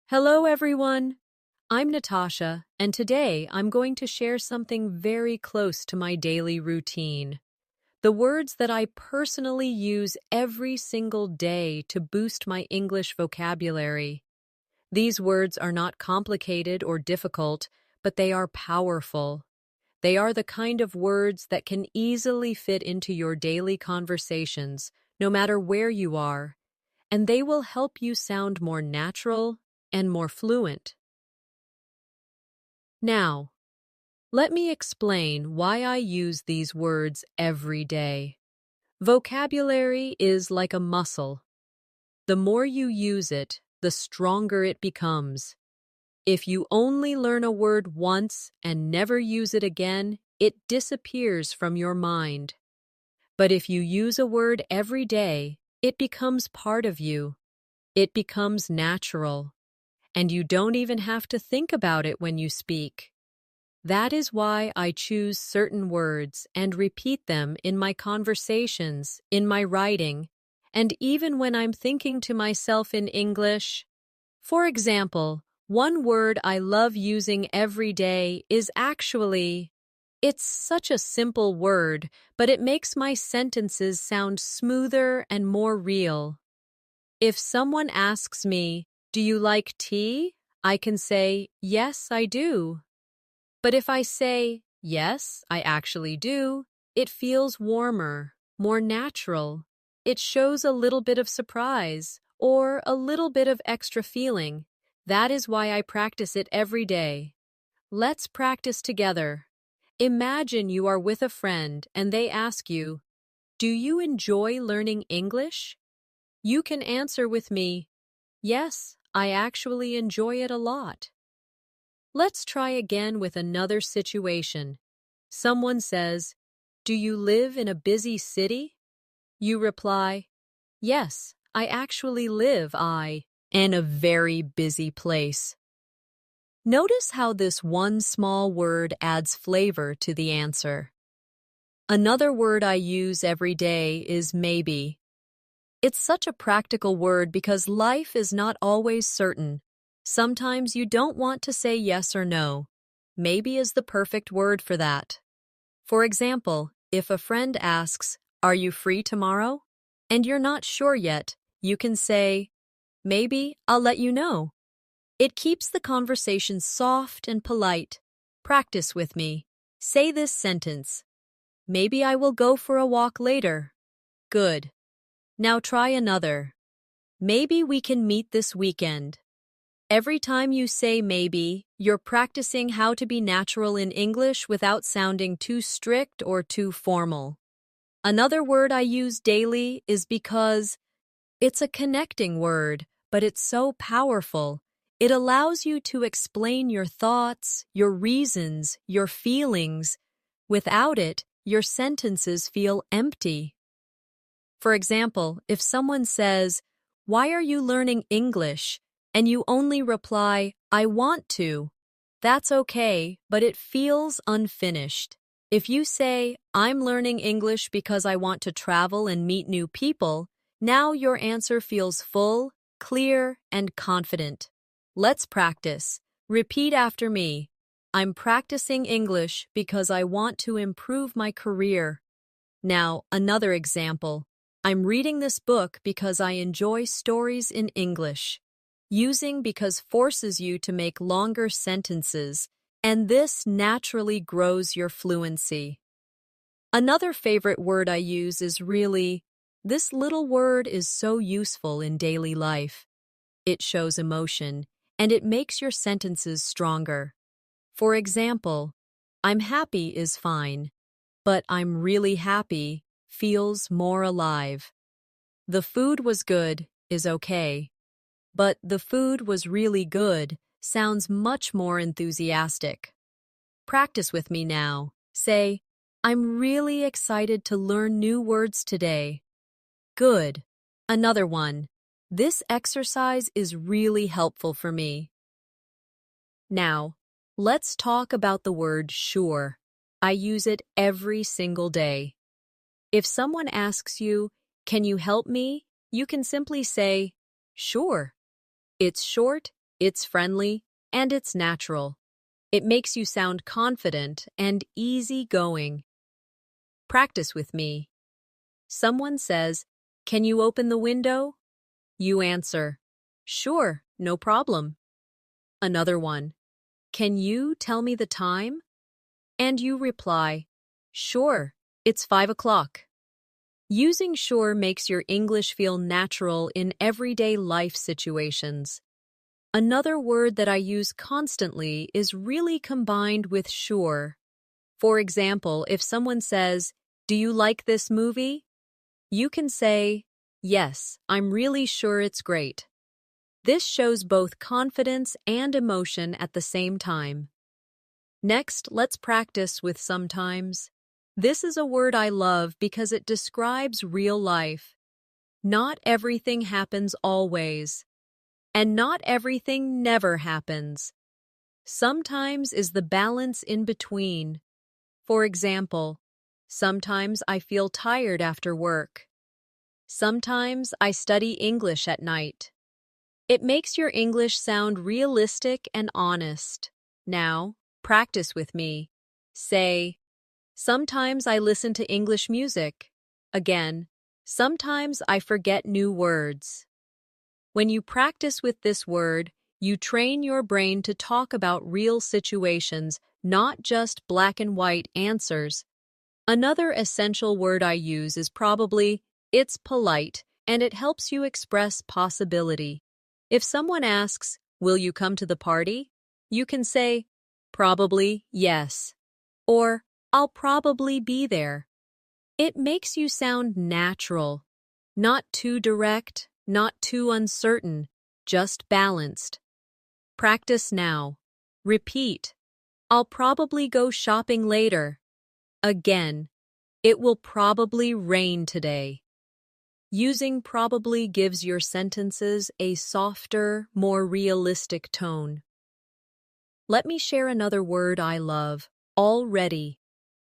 Hello, everyone. I'm Natasha, and today I'm going to share something very close to my daily routine. The words that I personally use every single day to boost my English vocabulary. These words are not complicated or difficult, but they are powerful. They are the kind of words that can easily fit into your daily conversations, no matter where you are, and they will help you sound more natural and more fluent. Now, let me explain why I use these words every day. Vocabulary is like a muscle. The more you use it, the stronger it becomes. If you only learn a word once and never use it again, it disappears from your mind. But if you use a word every day, it becomes part of you. It becomes natural. And you don't even have to think about it when you speak. That is why I choose certain words and repeat them in my conversations, in my writing, and even when I'm thinking to myself in English. For example, one word I love using every day is actually. It's such a simple word, but it makes my sentences sound smoother and more real. If someone asks me, "Do you like tea?" I can say, "Yes, I do." But if I say, "Yes, I actually do," it feels warmer, more natural. It shows a little bit of surprise or a little bit of extra feeling. That is why I practice it every day. Let's practice together. Imagine you are with a friend and they ask you, "Do you enjoy learning English?" You can answer with me, "Yes, I actually enjoy it a lot." Let's try again with another situation. Someone says, "Do you live in a busy city?" You reply, "Yes, I actually live in a very busy place." Notice how this one small word adds flavor to the answer. Another word I use every day is maybe. It's such a practical word because life is not always certain. Sometimes you don't want to say yes or no. Maybe is the perfect word for that. For example, if a friend asks, "Are you free tomorrow?" and you're not sure yet, you can say, "Maybe I'll let you know." It keeps the conversation soft and polite. Practice with me. Say this sentence. "Maybe I will go for a walk later." Good. Now try another. "Maybe we can meet this weekend." Every time you say maybe, you're practicing how to be natural in English without sounding too strict or too formal. Another word I use daily is because. It's a connecting word, but it's so powerful. It allows you to explain your thoughts, your reasons, your feelings. Without it, your sentences feel empty. For example, if someone says, "Why are you learning English?" and you only reply, "I want to," that's okay, but it feels unfinished. If you say, "I'm learning English because I want to travel and meet new people," now your answer feels full, clear, and confident. Let's practice. Repeat after me. "I'm practicing English because I want to improve my career." Now, another example. "I'm reading this book because I enjoy stories in English." Using because forces you to make longer sentences, and this naturally grows your fluency. Another favorite word I use is really. This little word is so useful in daily life. It shows emotion, and it makes your sentences stronger. For example, "I'm happy" is fine, but "I'm really happy" feels more alive. "The food was good" is okay, but "the food was really good" sounds much more enthusiastic. Practice with me now. Say, "I'm really excited to learn new words today." Good. Another one. "This exercise is really helpful for me." Now, let's talk about the word sure. I use it every single day. If someone asks you, "Can you help me?" you can simply say, "Sure." It's short, It's friendly, and it's natural. It makes you sound confident and easygoing. Practice with me. Someone says, "Can you open the window?" You answer, "Sure, no problem." Another one, "Can you tell me the time?" And you reply, "Sure, it's 5 o'clock." Using sure makes your English feel natural in everyday life situations. Another word that I use constantly is really combined with sure. For example, if someone says, "Do you like this movie?" You can say, "Yes, I'm really sure it's great." This shows both confidence and emotion at the same time. Next, let's practice with sometimes. This is a word I love because it describes real life. Not everything happens always, and not everything never happens. Sometimes is the balance in between. For example, sometimes I feel tired after work. Sometimes I study English at night. It makes your English sound realistic and honest. Now, practice with me. Say, "Sometimes I listen to English music." Again, "Sometimes I forget new words." When you practice with this word, you train your brain to talk about real situations, not just black and white answers. Another essential word I use is probably, it's polite, and it helps you express possibility. If someone asks, "Will you come to the party?" You can say, "Probably yes," or "I'll probably be there." It makes you sound natural, not too direct, not too uncertain, just balanced. Practice now. Repeat, "I'll probably go shopping later." Again, "It will probably rain today." Using probably gives your sentences a softer, more realistic tone. Let me share another word I love, already.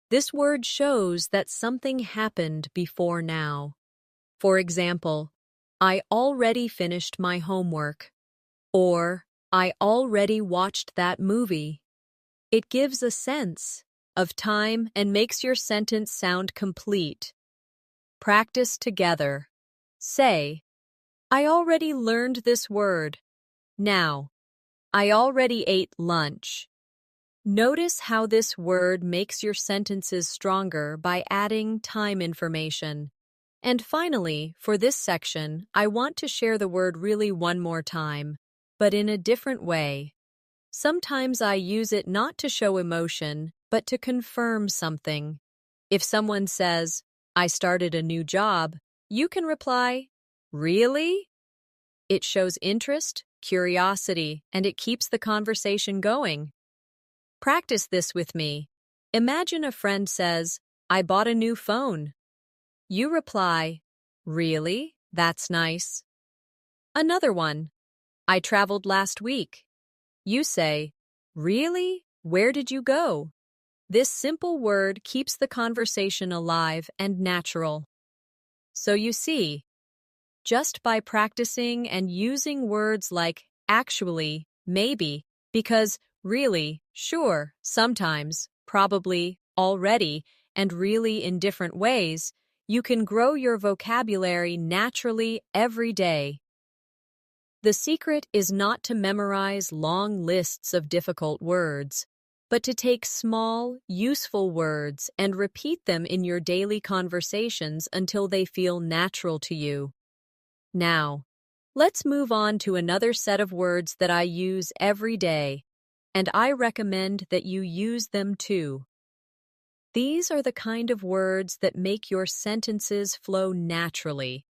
This word shows that something happened before now. For example, "I already finished my homework," or "I already watched that movie." It gives a sense of time and makes your sentence sound complete. Practice together. Say, "I already learned this word." Now, "I already ate lunch." Notice how this word makes your sentences stronger by adding time information. And finally, for this section, I want to share the word really one more time, but in a different way. Sometimes I use it not to show emotion, but to confirm something. If someone says, "I started a new job," you can reply, "Really?" It shows interest, curiosity, and it keeps the conversation going. Practice this with me. Imagine a friend says, "I bought a new phone." You reply, "Really? That's nice." Another one, "I traveled last week." You say, "Really? Where did you go?" This simple word keeps the conversation alive and natural. So you see, just by practicing and using words like actually, maybe, because, really, sure, sometimes, probably, already, and really in different ways, you can grow your vocabulary naturally every day. The secret is not to memorize long lists of difficult words, but to take small, useful words and repeat them in your daily conversations until they feel natural to you. Now, let's move on to another set of words that I use every day, and I recommend that you use them too. These are the kind of words that make your sentences flow naturally,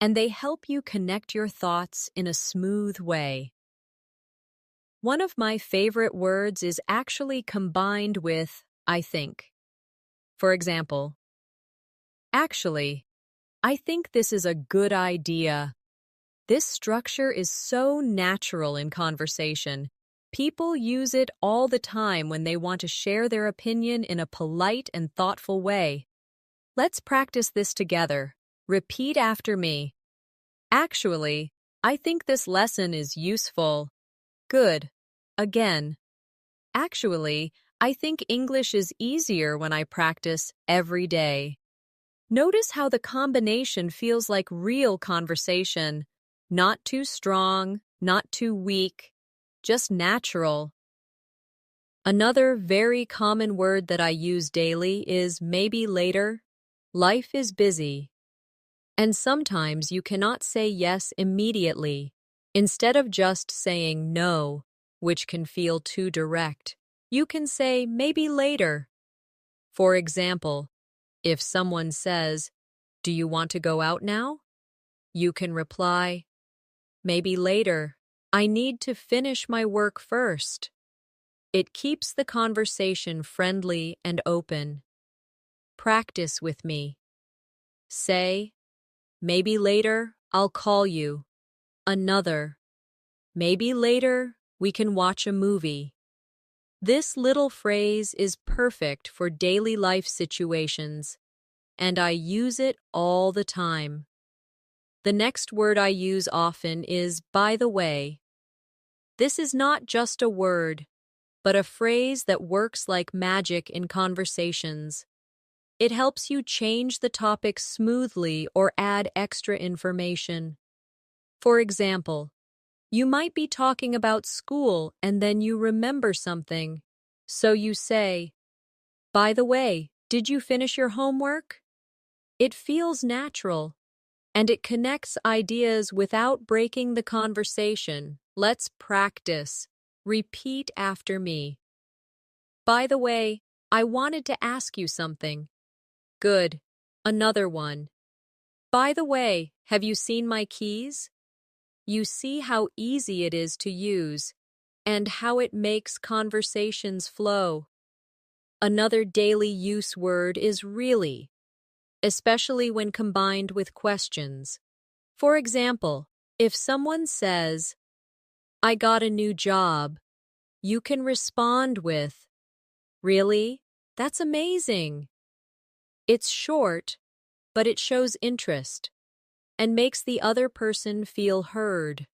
and they help you connect your thoughts in a smooth way. One of my favorite words is actually combined with "I think." For example, "Actually, I think this is a good idea." This structure is so natural in conversation. People use it all the time when they want to share their opinion in a polite and thoughtful way. Let's practice this together. Repeat after me. "Actually, I think this lesson is useful. Good. Again. Actually, I think English is easier when I practice every day. Notice how the combination feels like real conversation. Not too strong, not too weak, just natural. Another very common word that I use daily is maybe later. Life is busy. And sometimes you cannot say yes immediately. Instead of just saying no, which can feel too direct, you can say maybe later. For example, if someone says, "Do you want to go out now?" you can reply, "Maybe later. I need to finish my work first." It keeps the conversation friendly and open. Practice with me. Say, "Maybe later, I'll call you." Another, "Maybe later, we can watch a movie." This little phrase is perfect for daily life situations, and I use it all the time. The next word I use often is by the way. This is not just a word, but a phrase that works like magic in conversations. It helps you change the topic smoothly or add extra information. For example, you might be talking about school and then you remember something. So you say, "By the way, did you finish your homework?" It feels natural, and it connects ideas without breaking the conversation. Let's practice. Repeat after me. By the way, I wanted to ask you something. Good. Another one. By the way, have you seen my keys? You see how easy it is to use and how it makes conversations flow. Another daily use word is really, especially when combined with questions. For example, if someone says, "I got a new job," you can respond with, "Really? That's amazing." It's short, but it shows interest and makes the other person feel heard.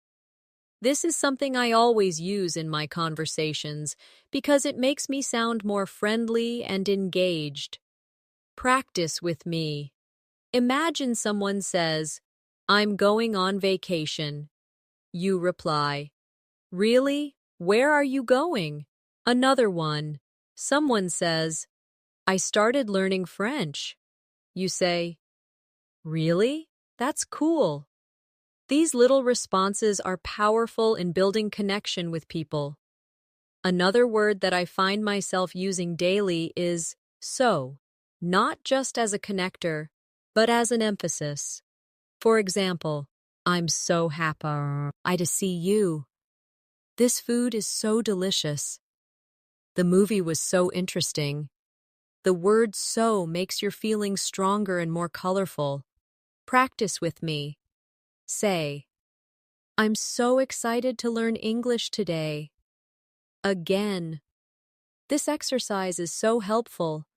This is something I always use in my conversations because it makes me sound more friendly and engaged. Practice with me. Imagine someone says, "I'm going on vacation." You reply, "Really? Where are you going?" Another one. Someone says, "I started learning French." You say, "Really? That's cool." These little responses are powerful in building connection with people. Another word that I find myself using daily is so, not just as a connector, but as an emphasis. For example, "I'm so happy to see you." "This food is so delicious." "The movie was so interesting." The word "so" makes your feelings stronger and more colorful. Practice with me. Say, "I'm so excited to learn English today." Again. This exercise is so helpful.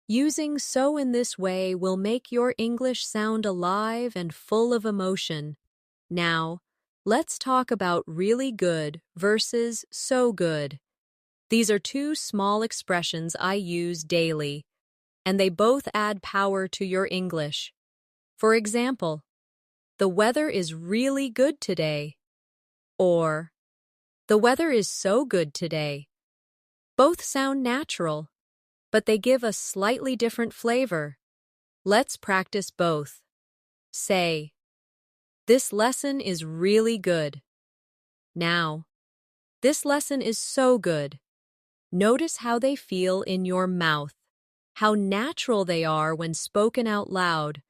Using "so" in this way will make your English sound alive and full of emotion. Now, let's talk about really good versus so good. These are two small expressions I use daily, and they both add power to your English. For example, "The weather is really good today," or "The weather is so good today." Both sound natural, but they give a slightly different flavor. Let's practice both. Say, "This lesson is really good." Now, "This lesson is so good." Notice how they feel in your mouth, how natural they are when spoken out loud.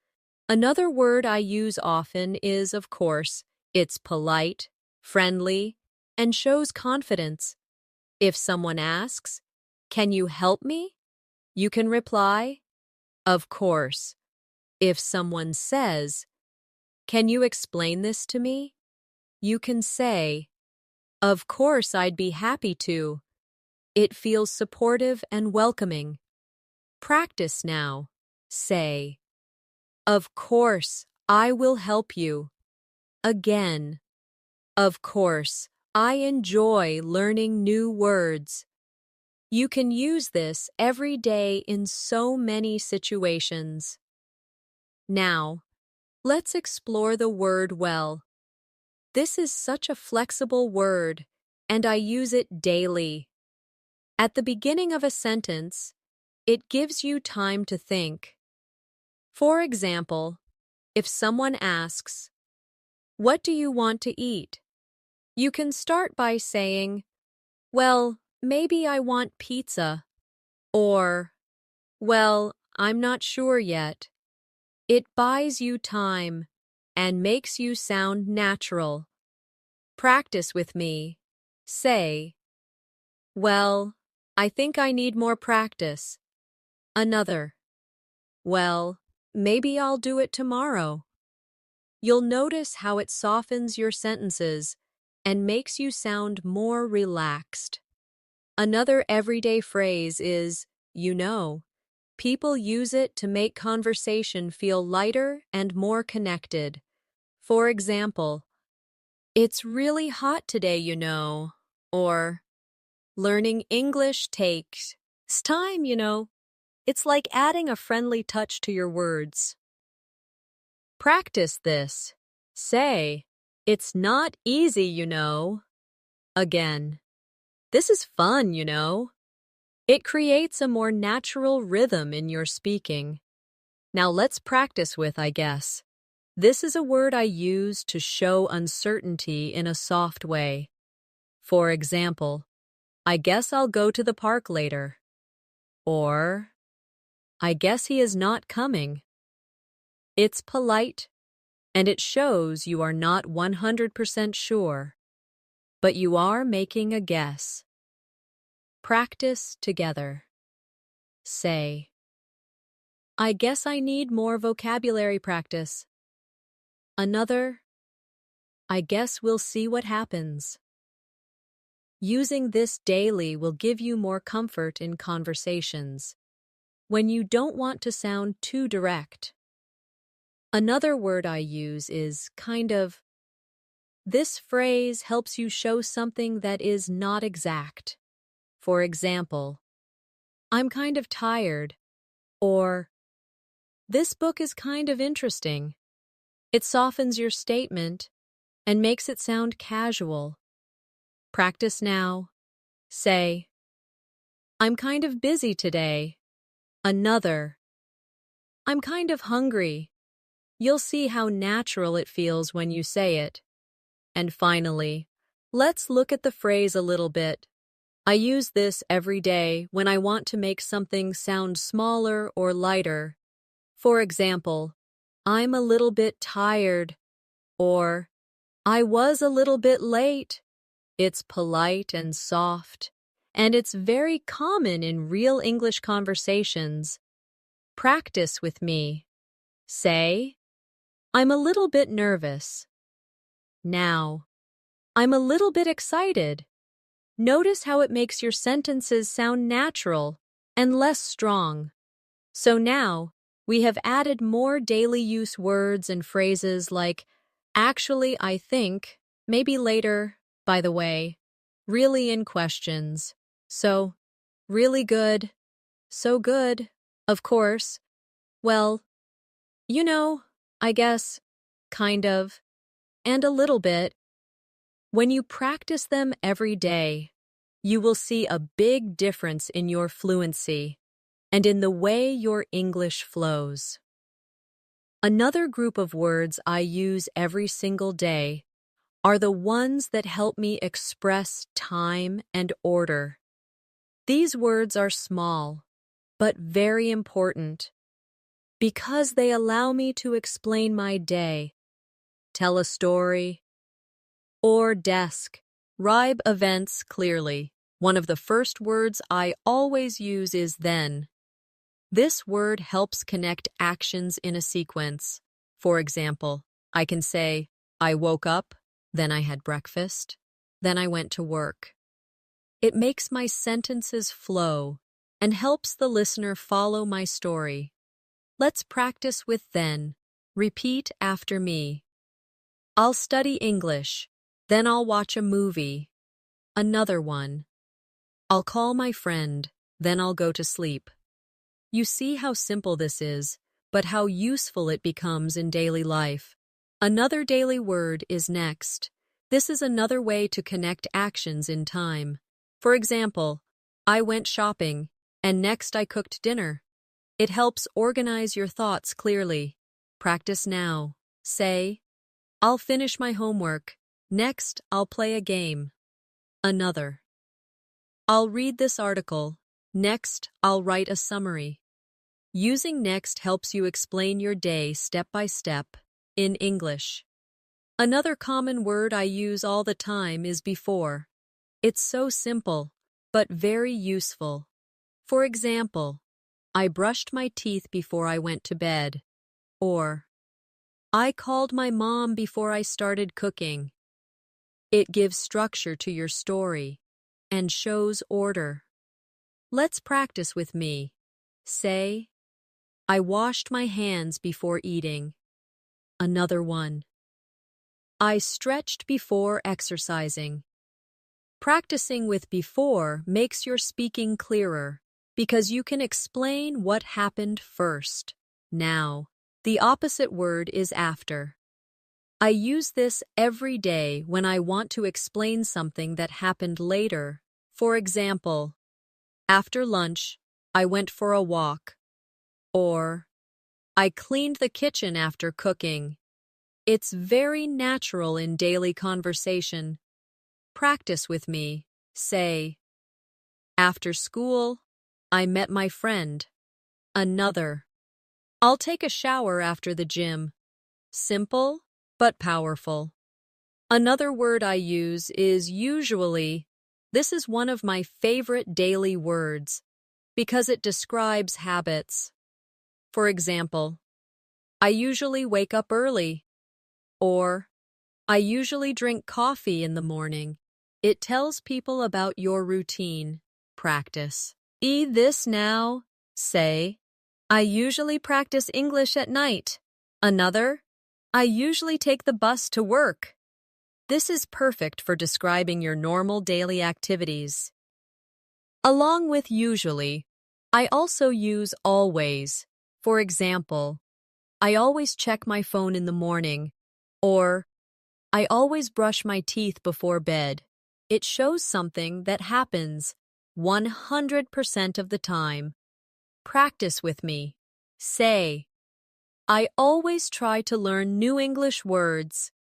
Another word I use often is, of course, it's polite, friendly, and shows confidence. If someone asks, "Can you help me?" you can reply, "Of course." If someone says, "Can you explain this to me?" you can say, "Of course, I'd be happy to." It feels supportive and welcoming. Practice now. Say, "Of course, I will help you." Again. Of course, I enjoy learning new words. You can use this every day in so many situations. Now, let's explore the word well. This is such a flexible word, and I use it daily. At the beginning of a sentence, it gives you time to think. For example, if someone asks, "What do you want to eat?" you can start by saying, "Well, maybe I want pizza," or, "Well, I'm not sure yet." It buys you time and makes you sound natural. Practice with me. Say, "Well, I think I need more practice." Another, "Well, maybe I'll do it tomorrow." You'll notice how it softens your sentences and makes you sound more relaxed. Another everyday phrase is, "you know." People use it to make conversation feel lighter and more connected. For example, "It's really hot today, you know," or "Learning English takes time, you know." It's like adding a friendly touch to your words. Practice this. Say, "It's not easy, you know." Again. "This is fun, you know." It creates a more natural rhythm in your speaking. Now let's practice with "I guess." This is a word I use to show uncertainty in a soft way. For example, "I guess I'll go to the park later." Or, "I guess he is not coming." It's polite, and it shows you are not 100% sure, but you are making a guess. Practice together. Say, "I guess I need more vocabulary practice." Another, "I guess we'll see what happens." Using this daily will give you more comfort in conversations when you don't want to sound too direct. Another word I use is kind of. This phrase helps you show something that is not exact. For example, "I'm kind of tired," or "This book is kind of interesting." It softens your statement and makes it sound casual. Practice now. Say, "I'm kind of busy today." Another, "I'm kind of hungry." You'll see how natural it feels when you say it. And finally, let's look at the phrase a little bit. I use this every day when I want to make something sound smaller or lighter. For example, "I'm a little bit tired," or "I was a little bit late." It's polite and soft, and it's very common in real English conversations. Practice with me. Say, "I'm a little bit nervous." Now, "I'm a little bit excited." Notice how it makes your sentences sound natural and less strong. So now, we have added more daily use words and phrases like, "actually, I think," "maybe later," "by the way," "really" in questions. So, "really good," "so good," "of course," "well," "you know," "I guess," "kind of," and "a little bit." When you practice them every day, you will see a big difference in your fluency and in the way your English flows. Another group of words I use every single day are the ones that help me express time and order. These words are small, but very important, because they allow me to explain my day, tell a story, or describe events clearly. One of the first words I always use is then. This word helps connect actions in a sequence. For example, I can say, "I woke up, then I had breakfast, then I went to work." It makes my sentences flow and helps the listener follow my story. Let's practice with then. Repeat after me. I'll study English. Then I'll watch a movie. Another one. I'll call my friend. Then I'll go to sleep. You see how simple this is, but how useful it becomes in daily life. Another daily word is next. This is another way to connect actions in time. For example, I went shopping, and next I cooked dinner. It helps organize your thoughts clearly. Practice now. Say, I'll finish my homework. Next, I'll play a game. Another. I'll read this article. Next, I'll write a summary. Using next helps you explain your day step by step in English. Another common word I use all the time is before. It's so simple, but very useful. For example, I brushed my teeth before I went to bed. Or, I called my mom before I started cooking. It gives structure to your story and shows order. Let's practice with me. Say, I washed my hands before eating. Another one. I stretched before exercising. Practicing with before makes your speaking clearer because you can explain what happened first. Now, the opposite word is after. I use this every day when I want to explain something that happened later. For example, after lunch, I went for a walk. Or, I cleaned the kitchen after cooking. It's very natural in daily conversation. Practice with me. Say, after school, I met my friend. Another. I'll take a shower after the gym. Simple, but powerful. Another word I use is usually. This is one of my favorite daily words because it describes habits. For example, I usually wake up early. Or, I usually drink coffee in the morning. It tells people about your routine. Practice. This now. Say, I usually practice English at night. Another, I usually take the bus to work. This is perfect for describing your normal daily activities. Along with usually, I also use always. For example, I always check my phone in the morning. Or, I always brush my teeth before bed. It shows something that happens 100% of the time. Practice with me. Say, I always try to learn new English words.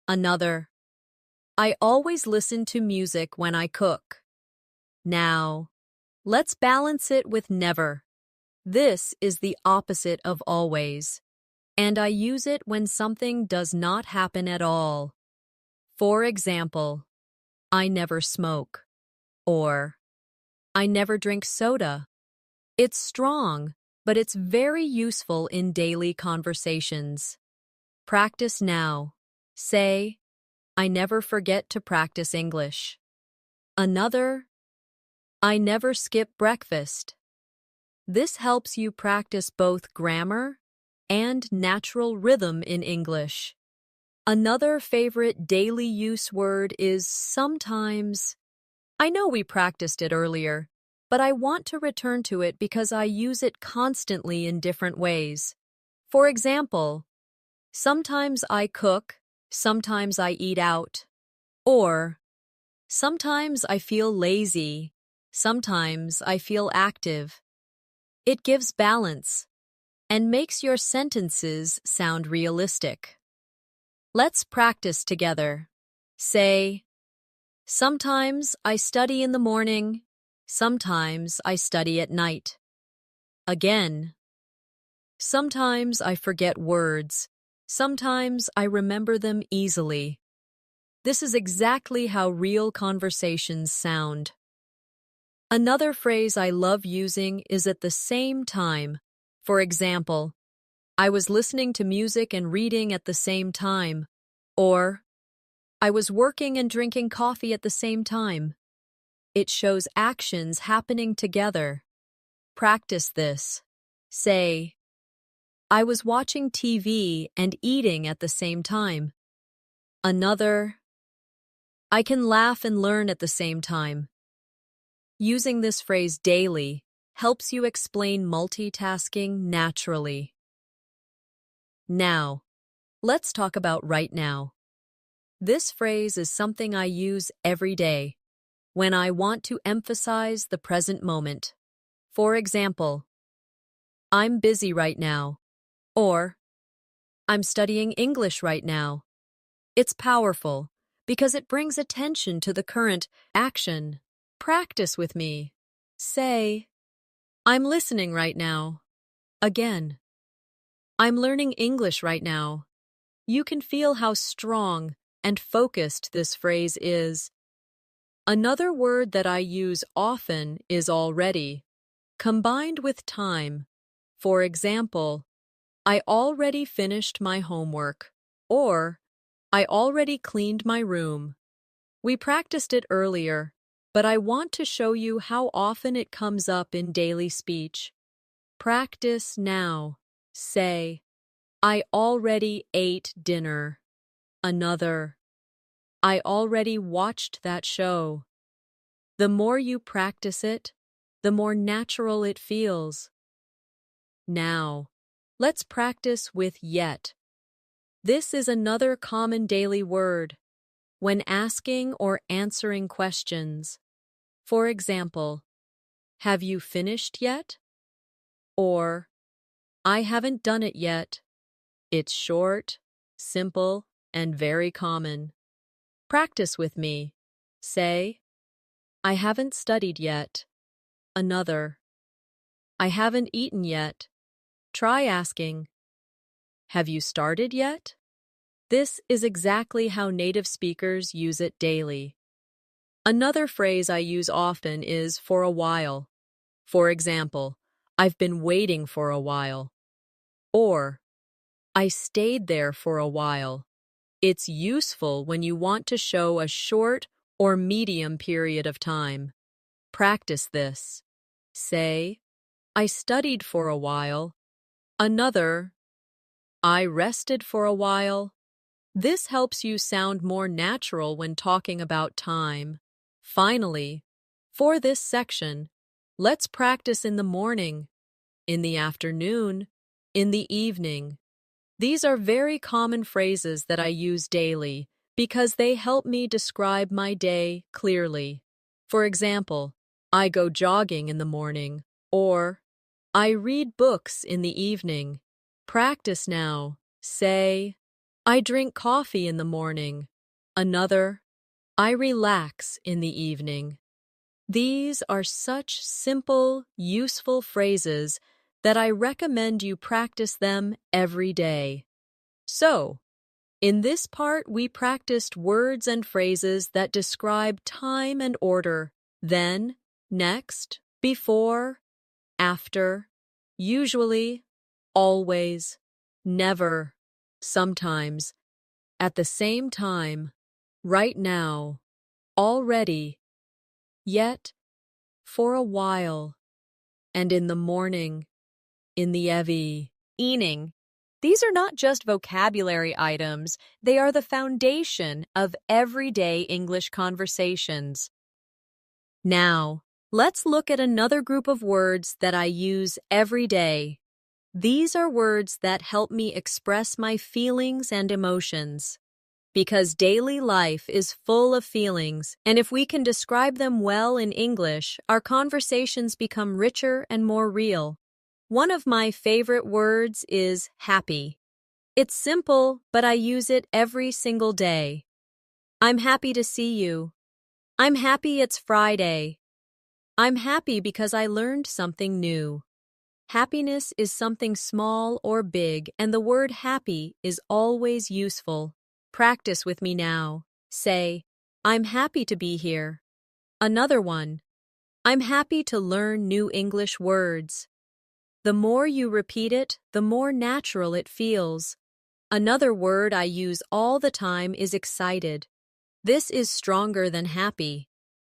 Another, I always listen to music when I cook. Now, let's balance it with never. This is the opposite of always, and I use it when something does not happen at all. For example, I never smoke, or I never drink soda. It's strong, but it's very useful in daily conversations. Practice now. Say, I never forget to practice English. Another, I never skip breakfast. This helps you practice both grammar and natural rhythm in English. Another favorite daily use word is sometimes. I know we practiced it earlier, but I want to return to it because I use it constantly in different ways. For example, sometimes I cook, sometimes I eat out. Or, sometimes I feel lazy, sometimes I feel active. It gives balance and makes your sentences sound realistic. Let's practice together. Say, sometimes I study in the morning, sometimes I study at night. Again, sometimes I forget words, sometimes I remember them easily. This is exactly how real conversations sound. Another phrase I love using is at the same time. For example, I was listening to music and reading at the same time. Or, I was working and drinking coffee at the same time. It shows actions happening together. Practice this. Say, I was watching TV and eating at the same time. Another, I can laugh and learn at the same time. Using this phrase daily helps you explain multitasking naturally. Now, let's talk about right now. This phrase is something I use every day when I want to emphasize the present moment. For example, I'm busy right now, or I'm studying English right now. It's powerful because it brings attention to the current action. Practice with me. Say, I'm listening right now. Again, I'm learning English right now. You can feel how strong and focused this phrase is. Another word that I use often is already, combined with time. For example, I already finished my homework, or I already cleaned my room. We practiced it earlier, but I want to show you how often it comes up in daily speech. Practice now. Say, I already ate dinner. Another, I already watched that show. The more you practice it, the more natural it feels. Now, let's practice with yet. This is another common daily word when asking or answering questions. For example, have you finished yet? Or, I haven't done it yet. It's short, simple, and very common. Practice with me. Say, I haven't studied yet. Another, I haven't eaten yet. Try asking, have you started yet? This is exactly how native speakers use it daily. Another phrase I use often is for a while. For example, I've been waiting for a while. Or, I stayed there for a while. It's useful when you want to show a short or medium period of time. Practice this. Say, I studied for a while. Another, I rested for a while. This helps you sound more natural when talking about time. Finally, for this section, let's practice in the morning, in the afternoon, in the evening. These are very common phrases that I use daily because they help me describe my day clearly. For example, I go jogging in the morning, or I read books in the evening. Practice now. Say, I drink coffee in the morning. Another, I relax in the evening. These are such simple, useful phrases that I recommend you practice them every day. So, in this part, we practiced words and phrases that describe time and order. Then, next, before, after, usually, always, never, sometimes, at the same time, right now, already, yet, for a while, and in the morning, in the evening. These are not just vocabulary items, they are the foundation of everyday English conversations. Now, let's look at another group of words that I use every day. These are words that help me express my feelings and emotions. Because daily life is full of feelings, and if we can describe them well in English, our conversations become richer and more real. One of my favorite words is happy. It's simple, but I use it every single day. I'm happy to see you. I'm happy it's Friday. I'm happy because I learned something new. Happiness is something small or big, and the word happy is always useful. Practice with me now. Say, I'm happy to be here. Another one, I'm happy to learn new English words. The more you repeat it, the more natural it feels. Another word I use all the time is excited. This is stronger than happy.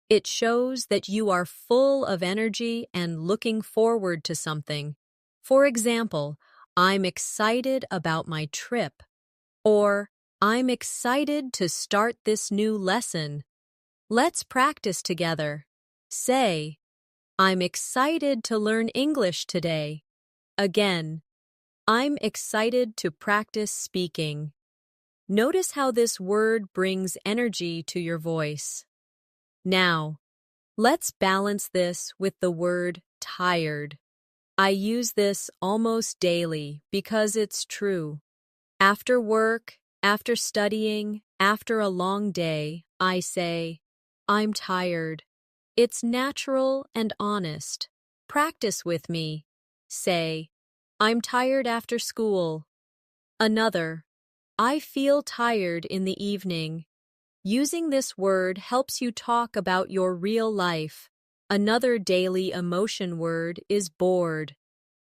It shows that you are full of energy and looking forward to something. For example, I'm excited about my trip. Or, I'm excited to start this new lesson. Let's practice together. Say, I'm excited to learn English today. Again, I'm excited to practice speaking. Notice how this word brings energy to your voice. Now, let's balance this with the word tired. I use this almost daily because it's true. After work, after studying, after a long day, I say, I'm tired. It's natural and honest. Practice with me. Say, I'm tired after school. Another, I feel tired in the evening. Using this word helps you talk about your real life. Another daily emotion word is bored.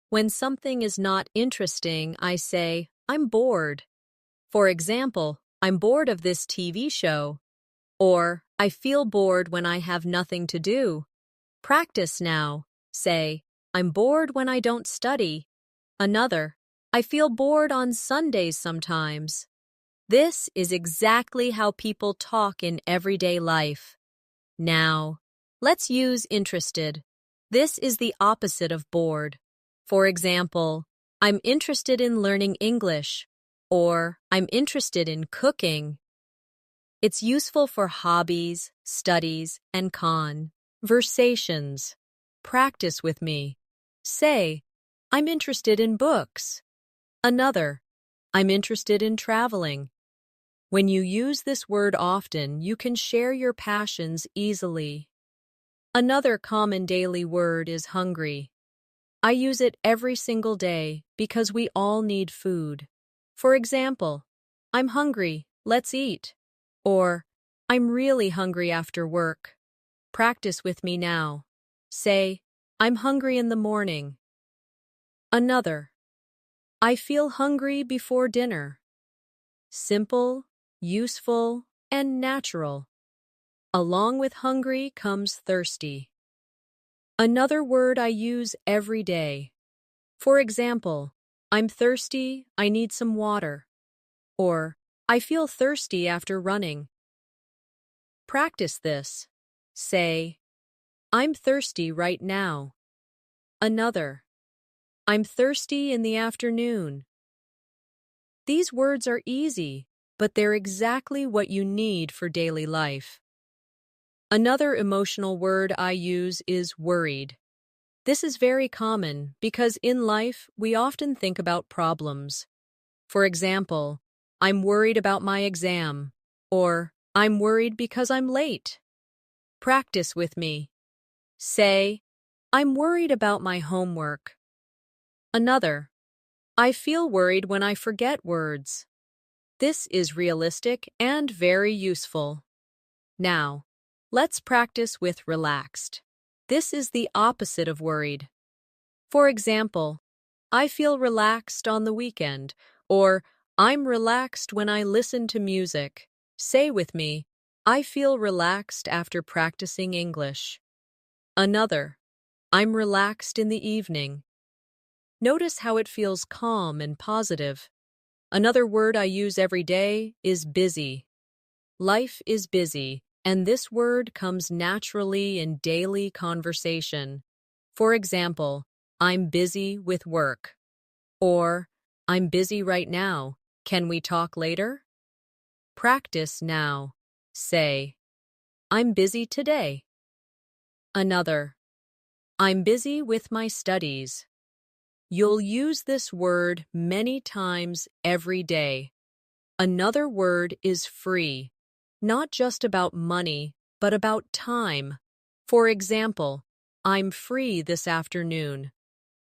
When something is not interesting, I say, I'm bored. For example, I'm bored of this TV show. Or, I feel bored when I have nothing to do. Practice now. Say, I'm bored when I don't study. Another, I feel bored on Sundays sometimes. This is exactly how people talk in everyday life. Now, let's use interested. This is the opposite of bored. For example, I'm interested in learning English, or I'm interested in cooking. It's useful for hobbies, studies, and conversations. Practice with me. Say, I'm interested in books. Another, I'm interested in traveling. When you use this word often, you can share your passions easily. Another common daily word is hungry. I use it every single day because we all need food. For example, I'm hungry, let's eat. Or, I'm really hungry after work. Practice with me now. Say, I'm hungry in the morning. Another, I feel hungry before dinner. Simple, useful, and natural. Along with hungry comes thirsty. Another word I use every day. For example, I'm thirsty, I need some water. Or, I feel thirsty after running. Practice this. Say, I'm thirsty right now. Another, I'm thirsty in the afternoon. These words are easy, but they're exactly what you need for daily life. Another emotional word I use is worried. This is very common because in life we often think about problems. For example, I'm worried about my exam, or I'm worried because I'm late. Practice with me. Say, I'm worried about my homework. Another, I feel worried when I forget words. This is realistic and very useful. Now, let's practice with relaxed. This is the opposite of worried. For example, I feel relaxed on the weekend, or I'm relaxed when I listen to music. Say with me, I feel relaxed after practicing English. Another, I'm relaxed in the evening. Notice how it feels calm and positive. Another word I use every day is busy. Life is busy, and this word comes naturally in daily conversation. For example, I'm busy with work. Or, I'm busy right now. Can we talk later? Practice now. Say, I'm busy today. Another, I'm busy with my studies. You'll use this word many times every day. Another word is free, not just about money, but about time. For example, I'm free this afternoon.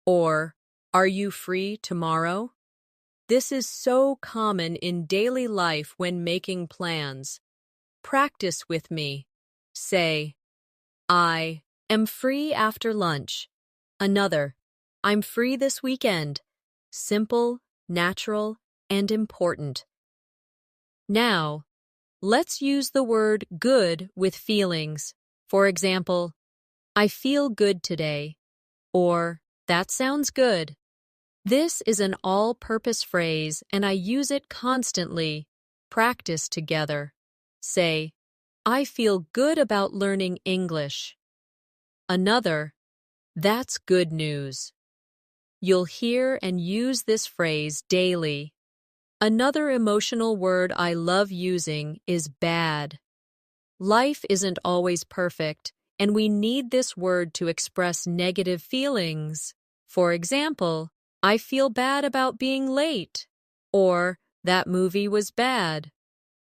Or, are you free tomorrow? This is so common in daily life when making plans. Practice with me. Say, I am free after lunch. Another, I'm free this weekend. Simple, natural, and important. Now, let's use the word good with feelings. For example, I feel good today. Or, that sounds good. This is an all-purpose phrase and I use it constantly. practice together. Say, I feel good about learning English. Another, that's good news. You'll hear and use this phrase daily. Another emotional word I love using is bad. Life isn't always perfect, and we need this word to express negative feelings. For example, I feel bad about being late, or that movie was bad.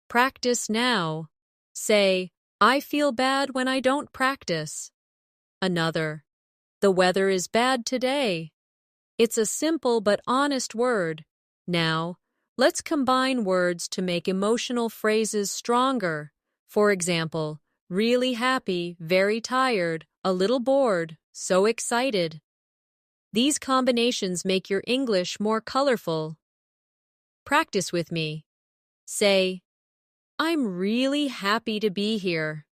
Practice now. Say, I feel bad when I don't practice. Another, the weather is bad today. It's a simple but honest word. Now, let's combine words to make emotional phrases stronger. For example, really happy, very tired, a little bored, so excited. These combinations make your English more colorful. Practice with me. Say, I'm really happy to be here.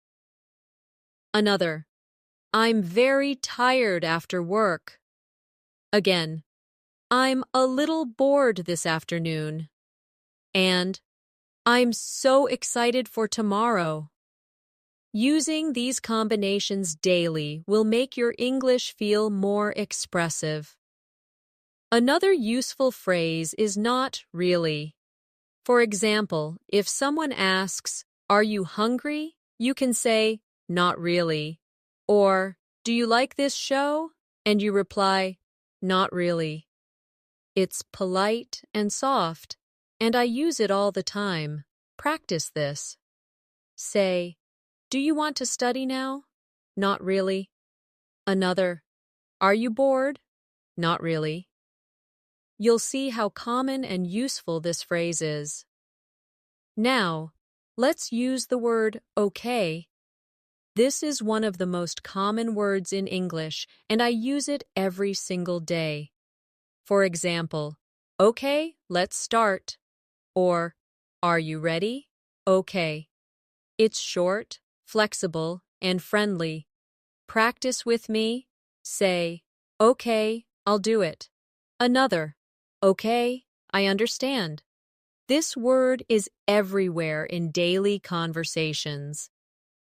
Another, I'm very tired after work. Again, I'm a little bored this afternoon. And I'm so excited for tomorrow. Using these combinations daily will make your English feel more expressive. Another useful phrase is not really. For example, if someone asks, are you hungry? You can say, not really. Or, do you like this show? And you reply, not really. It's polite and soft, and I use it all the time. Practice this. Say, do you want to study now? Not really. Another, are you bored? Not really. You'll see how common and useful this phrase is. Now, let's use the word okay. This is one of the most common words in English, and I use it every single day. For example, okay, let's start. Or, are you ready? Okay. It's short, flexible, and friendly. Practice with me. Say, okay, I'll do it. Another, okay, I understand. This word is everywhere in daily conversations.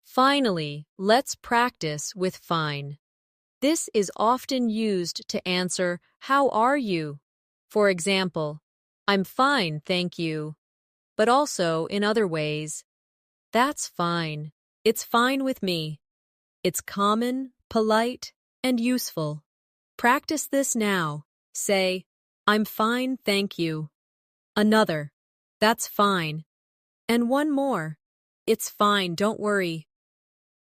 Finally, let's practice with fine. This is often used to answer, how are you? For example, I'm fine, thank you. But also in other ways, that's fine. It's fine with me. It's common, polite, and useful. Practice this now. Say, I'm fine, thank you. Another, that's fine. And one more, it's fine, don't worry.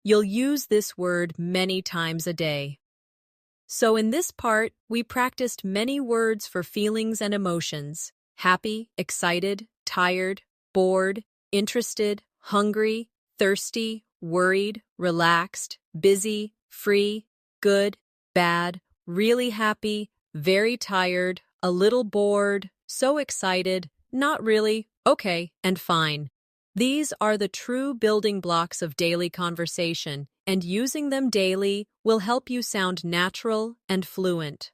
You'll use this word many times a day. So in this part, we practiced many words for feelings and emotions: happy, excited, tired, bored, interested, hungry, thirsty, worried, relaxed, busy, free, good, bad, really happy, very tired, a little bored, so excited, not really, okay, and fine. These are the true building blocks of daily conversation, and using them daily will help you sound natural and fluent.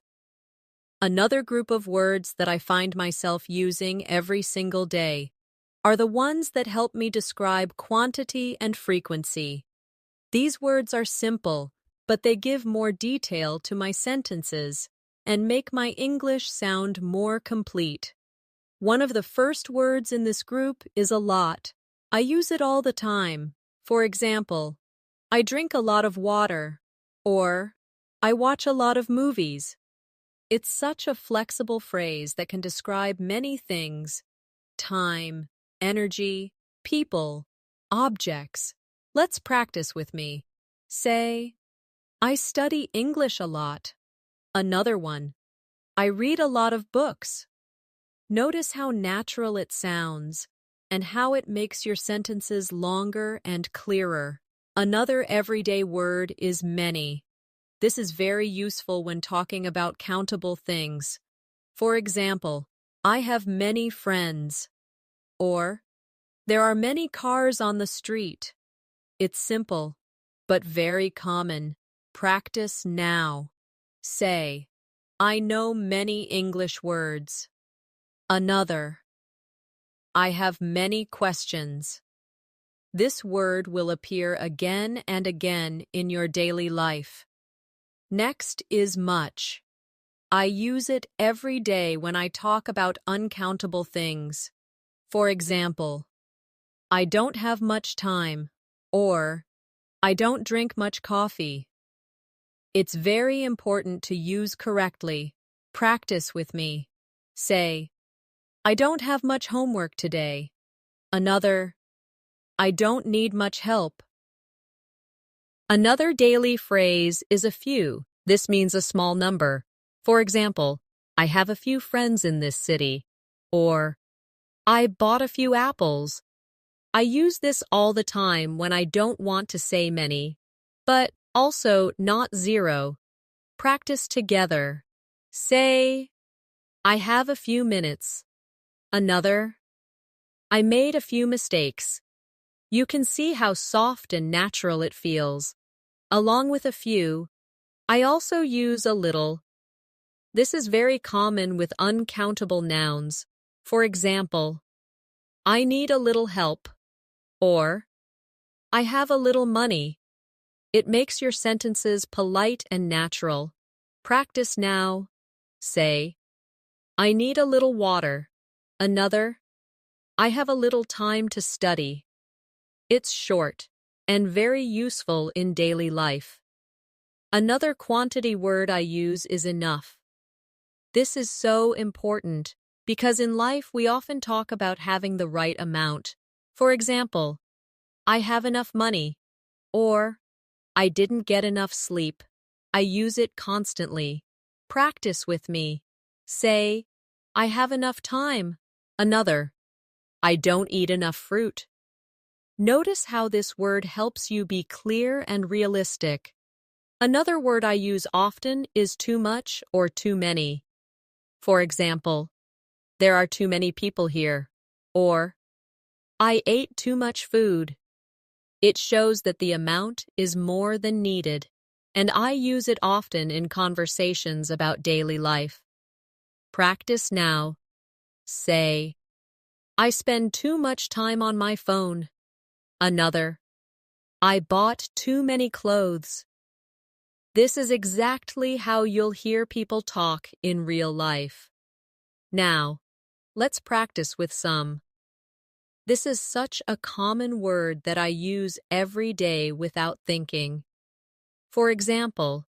Another group of words that I find myself using every single day are the ones that help me describe quantity and frequency. These words are simple, but they give more detail to my sentences and make my English sound more complete. One of the first words in this group is a lot. I use it all the time. For example, I drink a lot of water, or I watch a lot of movies. It's such a flexible phrase that can describe many things: time, energy, people, objects. Let's practice with me. Say, I study English a lot. Another one, I read a lot of books. Notice how natural it sounds and how it makes your sentences longer and clearer. Another everyday word is many. This is very useful when talking about countable things. For example, I have many friends. Or, there are many cars on the street. It's simple, but very common. Practice now. Say, I know many English words. Another, I have many questions. This word will appear again and again in your daily life. Next is much. I use it every day when I talk about uncountable things. For example, I don't have much time, or I don't drink much coffee. It's very important to use correctly. Practice with me. Say, I don't have much homework today. Another, I don't need much help. Another daily phrase is a few. This means a small number. For example, I have a few friends in this city. Or, I bought a few apples. I use this all the time when I don't want to say many, but also not zero. Practice together. Say, I have a few minutes. Another, I made a few mistakes. You can see how soft and natural it feels. Along with a few, I also use a little. This is very common with uncountable nouns. For example, I need a little help, or I have a little money. It makes your sentences polite and natural. Practice now. Say, I need a little water. Another, I have a little time to study. It's short and very useful in daily life. Another quantity word I use is enough. This is so important because in life we often talk about having the right amount. For example, I have enough money, or I didn't get enough sleep. I use it constantly. Practice with me. Say, I have enough time. Another, I don't eat enough fruit. Notice how this word helps you be clear and realistic. Another word I use often is too much or too many. For example, there are too many people here, or I ate too much food. It shows that the amount is more than needed, and I use it often in conversations about daily life. Practice now. Say, I spend too much time on my phone. Another, I bought too many clothes. This is exactly how you'll hear people talk in real life. Now, let's practice with some. This is such a common word that I use every day without thinking. For example,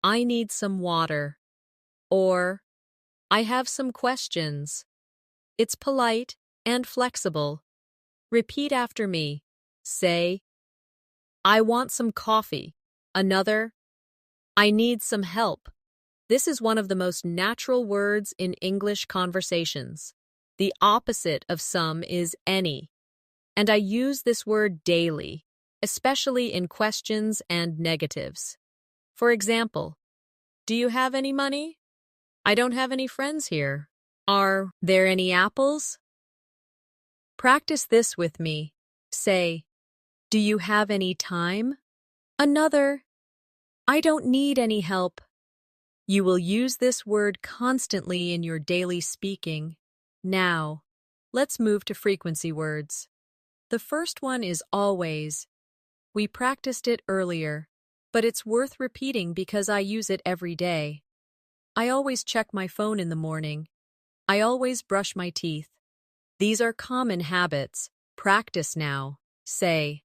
I need some water, or I have some questions. It's polite and flexible. Repeat after me. Say, I want some coffee. Another, I need some help. This is one of the most natural words in English conversations. The opposite of some is any, and I use this word daily, especially in questions and negatives. For example, do you have any money? I don't have any friends here. Are there any apples? Practice this with me. Say, do you have any time? Another, I don't need any help. You will use this word constantly in your daily speaking. Now, let's move to frequency words. The first one is always. We practiced it earlier, but it's worth repeating because I use it every day. I always check my phone in the morning. I always brush my teeth. These are common habits. Practice now. Say,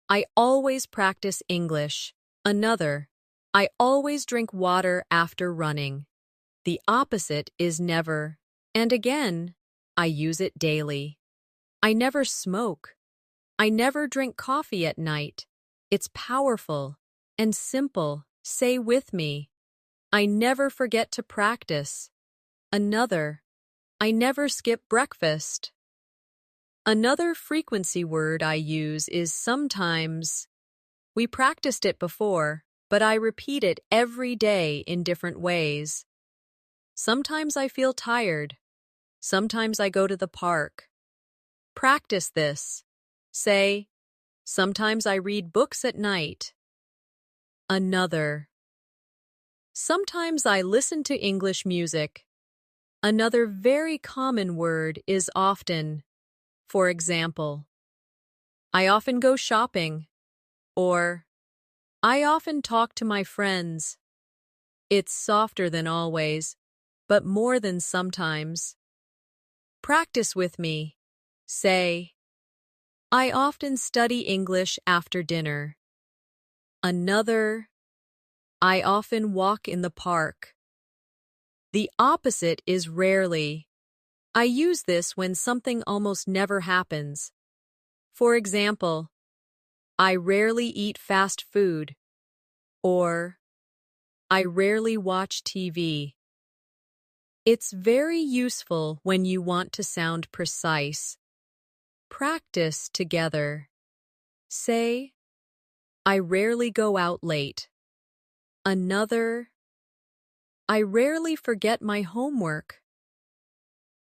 I always practice English. Another, I always drink water after running. The opposite is never. And again, I use it daily. I never smoke. I never drink coffee at night. It's powerful and simple. Say with me. I never forget to practice. Another, I never skip breakfast. Another frequency word I use is sometimes. We practiced it before, but I repeat it every day in different ways. Sometimes I feel tired. Sometimes I go to the park. Practice this. Say, sometimes I read books at night. Another. Sometimes I listen to English music. Another very common word is often. For example, I often go shopping, or I often talk to my friends. It's softer than always, but more than sometimes. Practice with me. Say, I often study English after dinner. Another, I often walk in the park. The opposite is rarely. I use this when something almost never happens. For example, I rarely eat fast food, or I rarely watch TV. It's very useful when you want to sound precise. Practice together. Say, I rarely go out late. Another, I rarely forget my homework.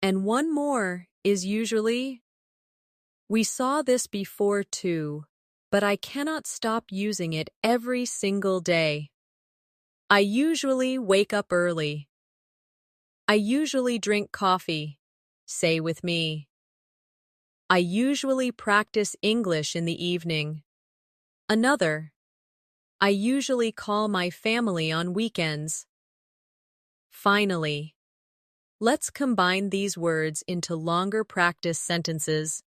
And one more is usually, we saw this before too, but I cannot stop using it every single day. I usually wake up early. I usually drink coffee. Say with me. I usually practice English in the evening. Another, I usually call my family on weekends. Finally, let's combine these words into longer practice sentences.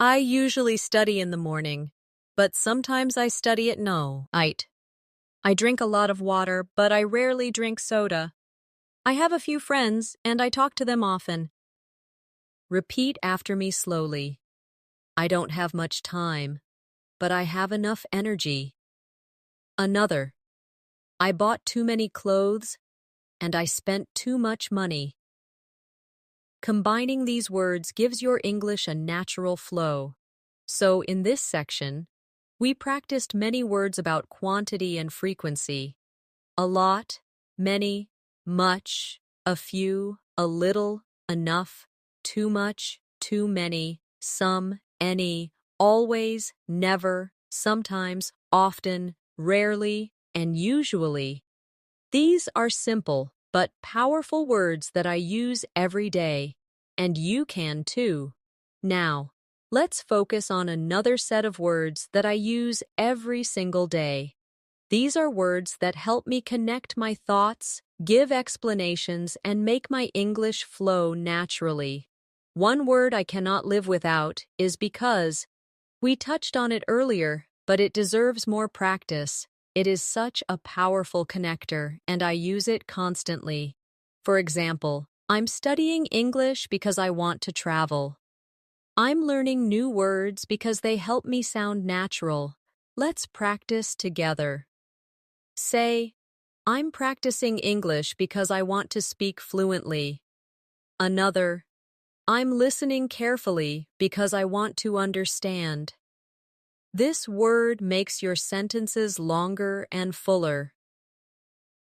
I usually study in the morning, but sometimes I study at night. I drink a lot of water, but I rarely drink soda. I have a few friends, and I talk to them often. Repeat after me slowly. I don't have much time, but I have enough energy. Another, I bought too many clothes, and I spent too much money. Combining these words gives your English a natural flow. So in this section, we practiced many words about quantity and frequency. A lot, many, much, a few, a little, enough, too much, too many, some, any, always, never, sometimes, often, rarely, and usually. These are simple but powerful words that I use every day, and you can too. Now, let's focus on another set of words that I use every single day. These are words that help me connect my thoughts, give explanations, and make my English flow naturally. One word I cannot live without is because. We touched on it earlier, but it deserves more practice. It is such a powerful connector, and I use it constantly. For example, I'm studying English because I want to travel. I'm learning new words because they help me sound natural. Let's practice together. Say, I'm practicing English because I want to speak fluently. Another, I'm listening carefully because I want to understand. This word makes your sentences longer and fuller.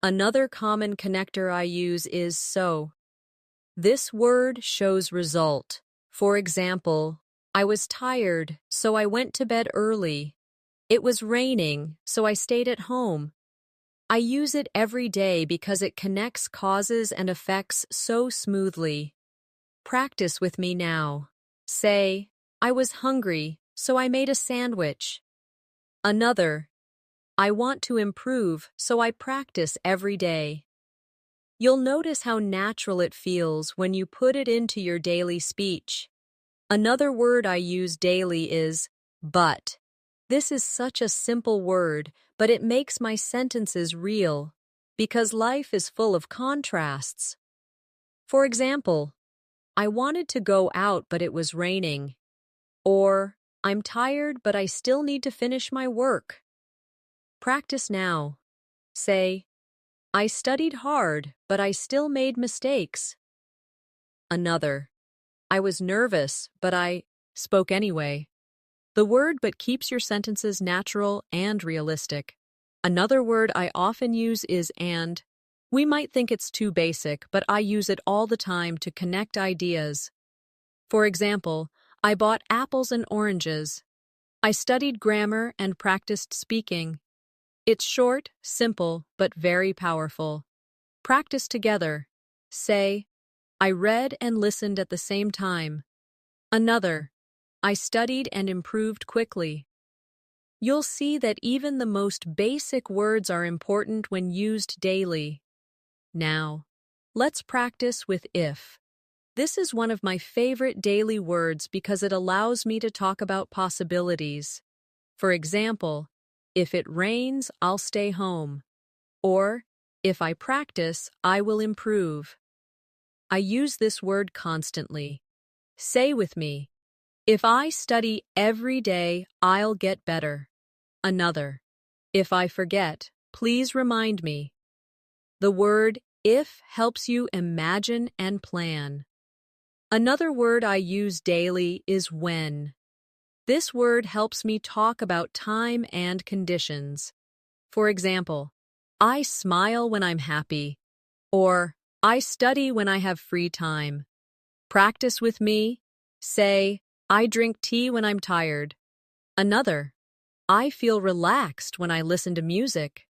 Another common connector I use is so. This word shows result. For example, I was tired, so I went to bed early. It was raining, so I stayed at home. I use it every day because it connects causes and effects so smoothly. Practice with me now. Say, I was hungry, so I made a sandwich. Another, I want to improve, so I practice every day. You'll notice how natural it feels when you put it into your daily speech. Another word I use daily is but. This is such a simple word, but it makes my sentences real, because life is full of contrasts. For example, I wanted to go out, but it was raining. Or, I'm tired, but I still need to finish my work. Practice now. Say, I studied hard, but I still made mistakes. Another, I was nervous, but I spoke anyway. The word but keeps your sentences natural and realistic. Another word I often use is and. We might think it's too basic, but I use it all the time to connect ideas. For example, I bought apples and oranges. I studied grammar and practiced speaking. It's short, simple, but very powerful. Practice together. Say, I read and listened at the same time. Another, I studied and improved quickly. You'll see that even the most basic words are important when used daily. Now, let's practice with if. This is one of my favorite daily words because it allows me to talk about possibilities. For example, if it rains, I'll stay home. Or, if I practice, I will improve. I use this word constantly. Say with me, if I study every day, I'll get better. Another, if I forget, please remind me. The word if helps you imagine and plan. Another word I use daily is when. This word helps me talk about time and conditions. For example, I smile when I'm happy, or I study when I have free time. Practice with me. Say, I drink tea when I'm tired. Another, I feel relaxed when I listen to music.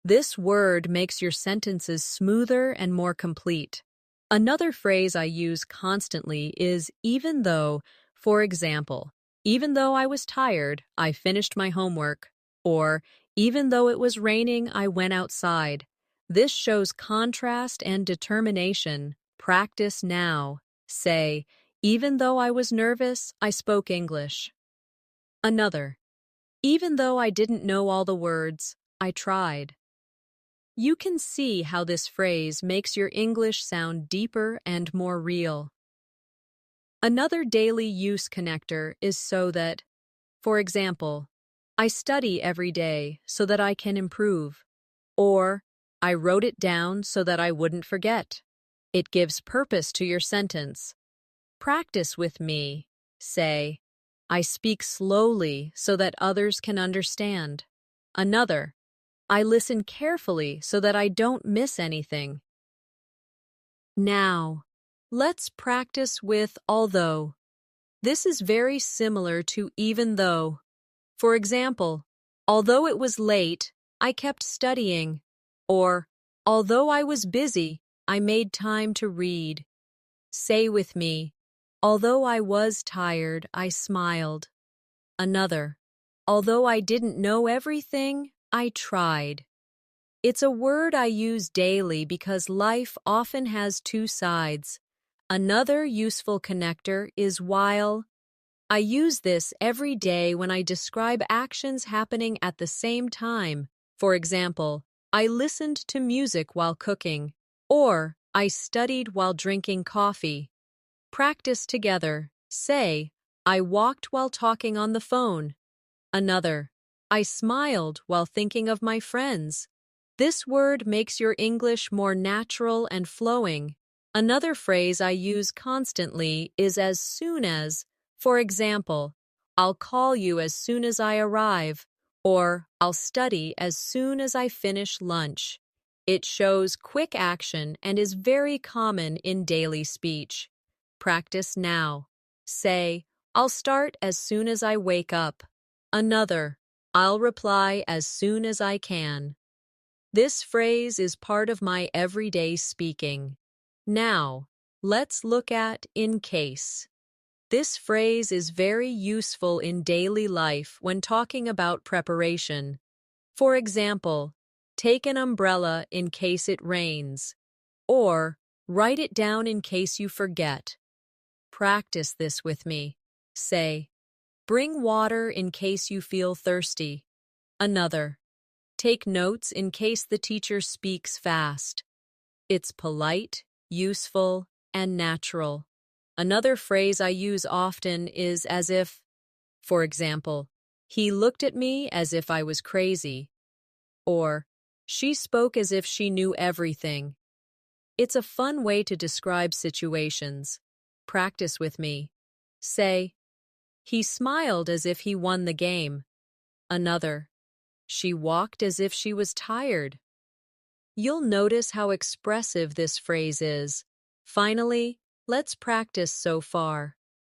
This word makes your sentences smoother and more complete. Another phrase I use constantly is even though. For example, even though I was tired, I finished my homework. Or, even though it was raining, I went outside. This shows contrast and determination. Practice now. Say, even though I was nervous, I spoke English. Another, even though I didn't know all the words, I tried. You can see how this phrase makes your English sound deeper and more real. Another daily use connector is so that. For example, I study every day so that I can improve. Or, I wrote it down so that I wouldn't forget. It gives purpose to your sentence. Practice with me. Say, I speak slowly so that others can understand. Another, I listen carefully so that I don't miss anything. Now, let's practice with although. This is very similar to even though. For example, although it was late, I kept studying. Or, although I was busy, I made time to read. Say with me, although I was tired, I smiled. Another, although I didn't know everything, I tried. It's a word I use daily because life often has two sides. Another useful connector is while. I use this every day when I describe actions happening at the same time. For example, I listened to music while cooking, or I studied while drinking coffee. Practice together. Say, I walked while talking on the phone. Another, I smiled while thinking of my friends. This word makes your English more natural and flowing. Another phrase I use constantly is as soon as. For example, I'll call you as soon as I arrive, or I'll study as soon as I finish lunch. It shows quick action and is very common in daily speech. Practice now. Say, I'll start as soon as I wake up. Another, I'll reply as soon as I can. This phrase is part of my everyday speaking. Now, let's look at in case. This phrase is very useful in daily life when talking about preparation. For example, take an umbrella in case it rains, or write it down in case you forget. Practice this with me. Say, bring water in case you feel thirsty. Another, take notes in case the teacher speaks fast. It's polite, useful, and natural. Another phrase I use often is as if. For example, he looked at me as if I was crazy. Or, she spoke as if she knew everything. It's a fun way to describe situations. Practice with me. Say, he smiled as if he won the game. Another, she walked as if she was tired. You'll notice how expressive this phrase is. Finally, let's practice so far.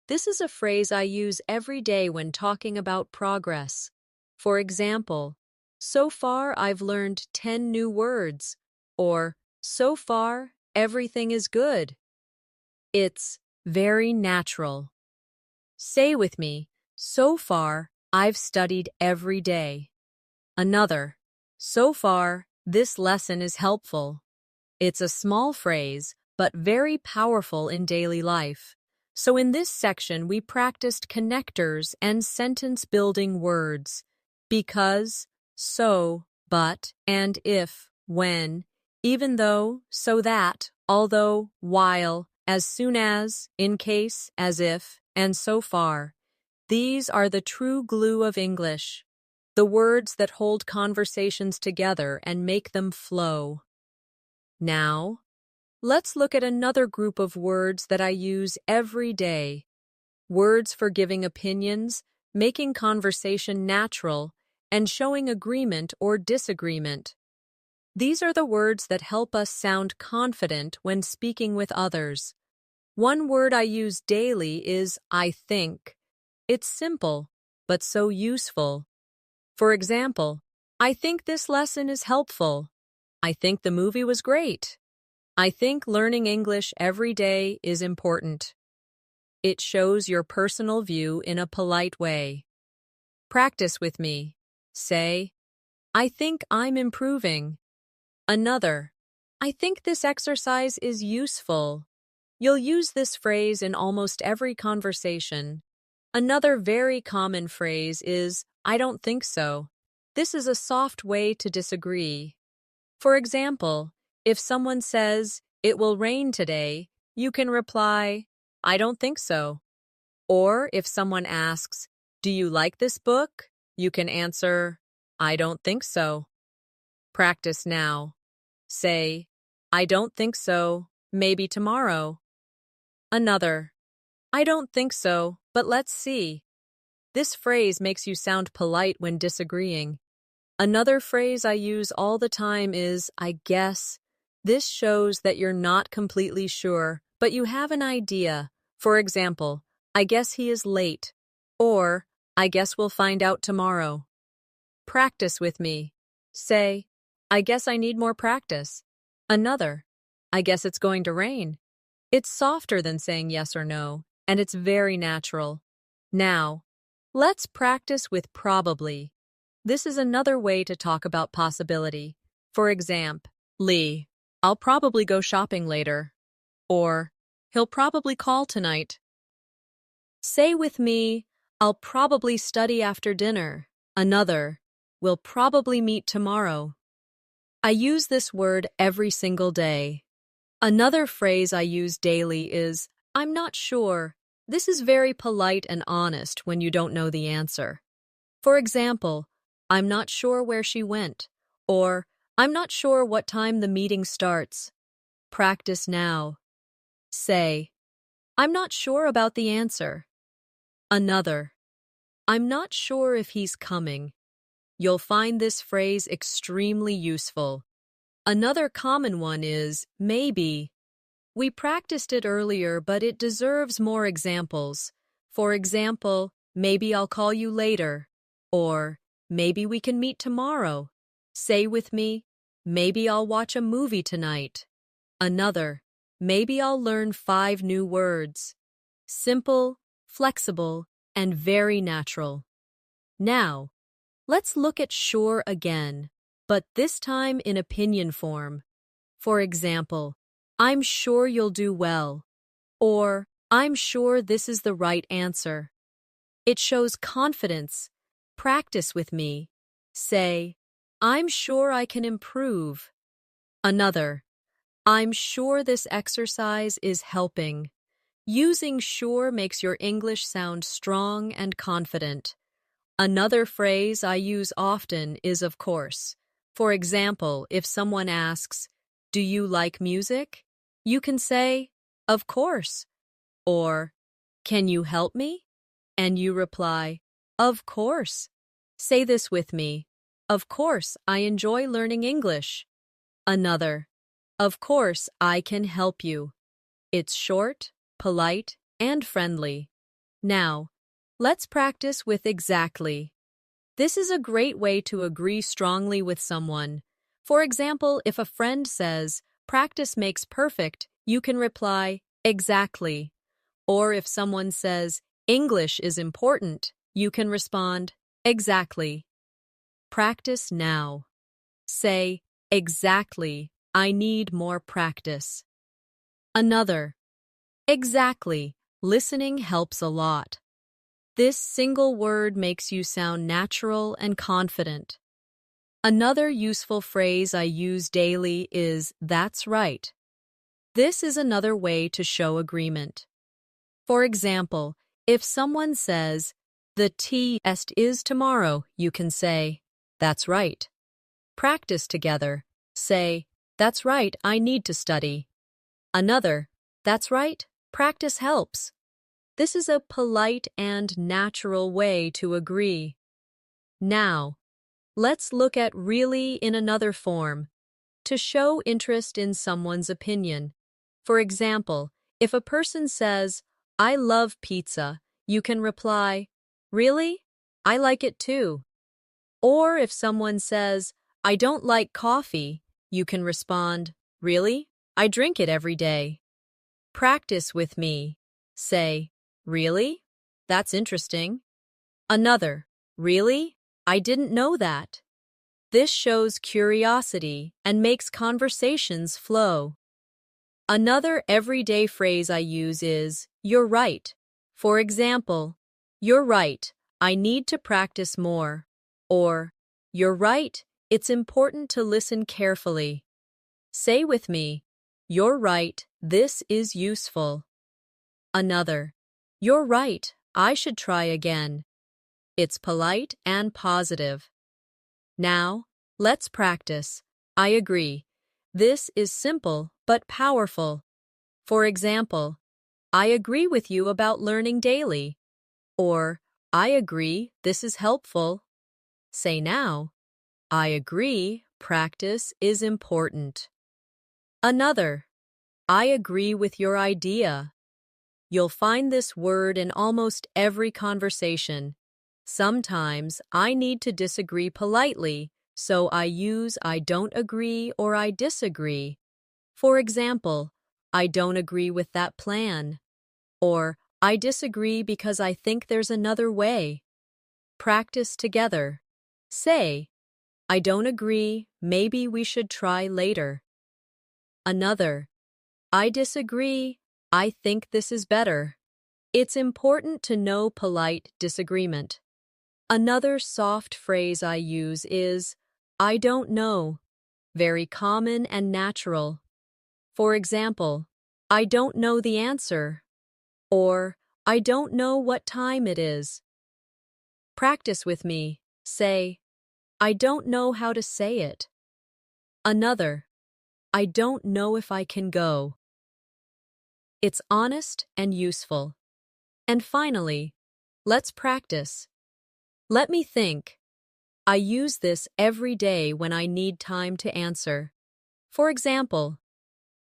This is a phrase I use every day when talking about progress. For example, so far I've learned 10 new words, or so far everything is good. It's very natural. Say with me, so far, I've studied every day. Another, so far, this lesson is helpful. It's a small phrase, but very powerful in daily life. So in this section, we practiced connectors and sentence-building words. Because, so, but, and if, when, even though, so that, although, while, as soon as, in case, as if, and so far. These are the true glue of English, the words that hold conversations together and make them flow. Now, let's look at another group of words that I use every day. Words for giving opinions, making conversation natural, and showing agreement or disagreement. These are the words that help us sound confident when speaking with others. One word I use daily is I think. It's simple, but so useful. For example, I think this lesson is helpful. I think the movie was great. I think learning English every day is important. It shows your personal view in a polite way. Practice with me. Say, I think I'm improving. Another, I think this exercise is useful. You'll use this phrase in almost every conversation. Another very common phrase is, I don't think so. This is a soft way to disagree. For example, if someone says, it will rain today, you can reply, I don't think so. Or if someone asks, do you like this book? You can answer, I don't think so. Practice now. Say, I don't think so, maybe tomorrow. Another, I don't think so, but let's see. This phrase makes you sound polite when disagreeing. Another phrase I use all the time is, I guess. This shows that you're not completely sure, but you have an idea. For example, I guess he is late. Or, I guess we'll find out tomorrow. Practice with me. Say, I guess I need more practice. Another, I guess it's going to rain. It's softer than saying yes or no, and it's very natural. Now, let's practice with probably. This is another way to talk about possibility. For example, Lee, I'll probably go shopping later. Or, he'll probably call tonight. Say with me, I'll probably study after dinner. Another, we'll probably meet tomorrow. I use this word every single day. Another phrase I use daily is, I'm not sure. This is very polite and honest when you don't know the answer. For example, I'm not sure where she went, or I'm not sure what time the meeting starts. Practice now. Say, I'm not sure about the answer. Another, I'm not sure if he's coming. You'll find this phrase extremely useful. Another common one is maybe. We practiced it earlier, but it deserves more examples. For example, maybe I'll call you later. Or, maybe we can meet tomorrow. Say with me, maybe I'll watch a movie tonight. Another, maybe I'll learn 5 new words. Simple, flexible, and very natural. Now, let's look at sure again, but this time in opinion form. For example, I'm sure you'll do well. Or, I'm sure this is the right answer. It shows confidence. Practice with me. Say, I'm sure I can improve. Another, I'm sure this exercise is helping. Using sure makes your English sound strong and confident. Another phrase I use often is of course. For example, if someone asks, do you like music? You can say, of course. Or, can you help me? And you reply, of course. Say this with me. Of course, I enjoy learning English. Another, of course, I can help you. It's short, polite, and friendly. Now, let's practice with exactly. This is a great way to agree strongly with someone. For example, if a friend says, practice makes perfect, you can reply, exactly. Or if someone says, English is important, you can respond, exactly. Practice now. Say, exactly, I need more practice. Another, exactly, listening helps a lot. This single word makes you sound natural and confident. Another useful phrase I use daily is, that's right. This is another way to show agreement. For example, if someone says, the test is tomorrow, you can say, that's right. Practice together. Say, that's right, I need to study. Another, that's right, practice helps. This is a polite and natural way to agree. Now, let's look at really in another form, to show interest in someone's opinion. For example, if a person says, I love pizza, you can reply, really? I like it too. Or if someone says, I don't like coffee, you can respond, really? I drink it every day. Practice with me. Say, really? That's interesting. Another, really? I didn't know that. This shows curiosity and makes conversations flow. Another everyday phrase I use is, you're right. For example, you're right, I need to practice more. Or, you're right, it's important to listen carefully. Say with me, you're right, this is useful. Another, you're right, I should try again. It's polite and positive. Now, let's practice. I agree. This is simple but powerful. For example, I agree with you about learning daily. Or, I agree, this is helpful. Say now, I agree, practice is important. Another, I agree with your idea. You'll find this word in almost every conversation. Sometimes I need to disagree politely, so I use I don't agree or I disagree. For example, I don't agree with that plan. Or, I disagree because I think there's another way. Practice together. Say, I don't agree, maybe we should try later. Another, I disagree, I think this is better. It's important to know polite disagreement. Another soft phrase I use is, I don't know. Very common and natural. For example, I don't know the answer. Or, I don't know what time it is. Practice with me. Say, I don't know how to say it. Another, I don't know if I can go. It's honest and useful. And finally, let's practice. Let me think. I use this every day when I need time to answer. For example,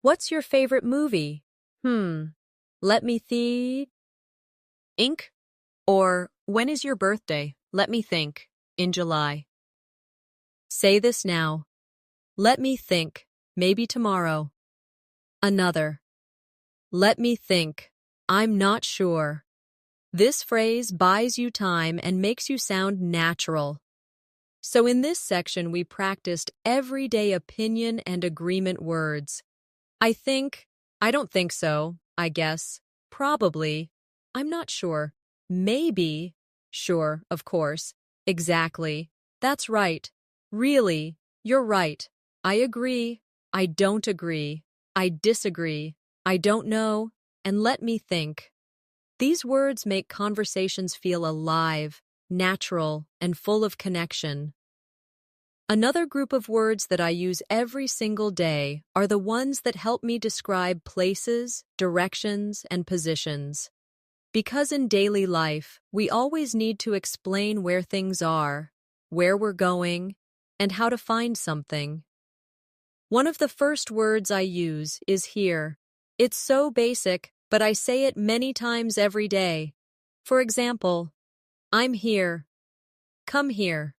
what's your favorite movie? Let me think. Ink? Or, when is your birthday? Let me think. In July. Say this now. Let me think. Maybe tomorrow. Another. Let me think. I'm not sure. This phrase buys you time and makes you sound natural. So in this section, we practiced everyday opinion and agreement words. I think, I don't think so, I guess, probably, I'm not sure, maybe, sure, of course, exactly, that's right, really, you're right, I agree, I don't agree, I disagree, I don't know, and let me think. These words make conversations feel alive, natural, and full of connection. Another group of words that I use every single day are the ones that help me describe places, directions, and positions. Because in daily life, we always need to explain where things are, where we're going, and how to find something. One of the first words I use is here. It's so basic, but I say it many times every day. For example, I'm here. Come here.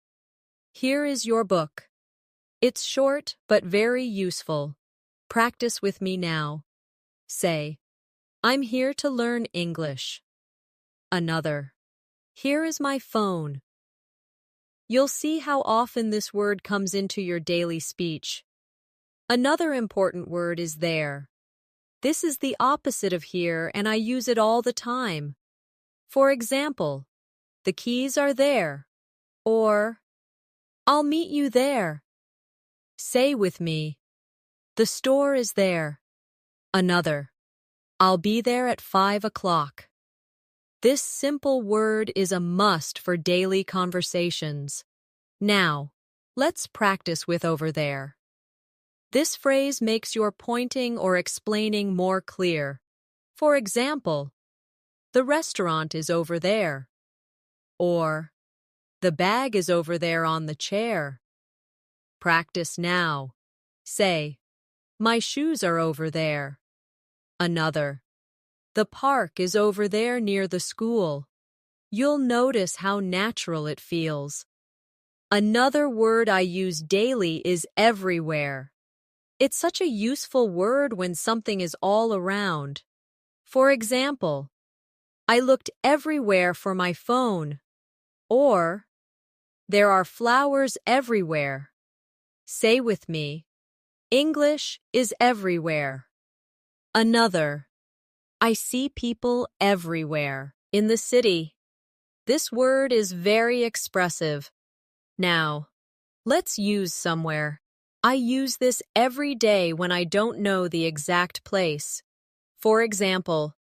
Here is your book. It's short but very useful. Practice with me now. Say, I'm here to learn English. Another. Here is my phone. You'll see how often this word comes into your daily speech. Another important word is there. This is the opposite of here, and I use it all the time. For example, the keys are there, or I'll meet you there. Say with me, the store is there. Another, I'll be there at 5 o'clock. This simple word is a must for daily conversations. Now, let's practice with over there. This phrase makes your pointing or explaining more clear. For example, the restaurant is over there. Or, the bag is over there on the chair. Practice now. Say, my shoes are over there. Another, the park is over there near the school. You'll notice how natural it feels. Another word I use daily is everywhere. It's such a useful word when something is all around. For example, I looked everywhere for my phone. Or, there are flowers everywhere. Say with me, English is everywhere. Another, I see people everywhere. In the city. This word is very expressive. Now, let's use somewhere. I use this every day when I don't know the exact place. For example,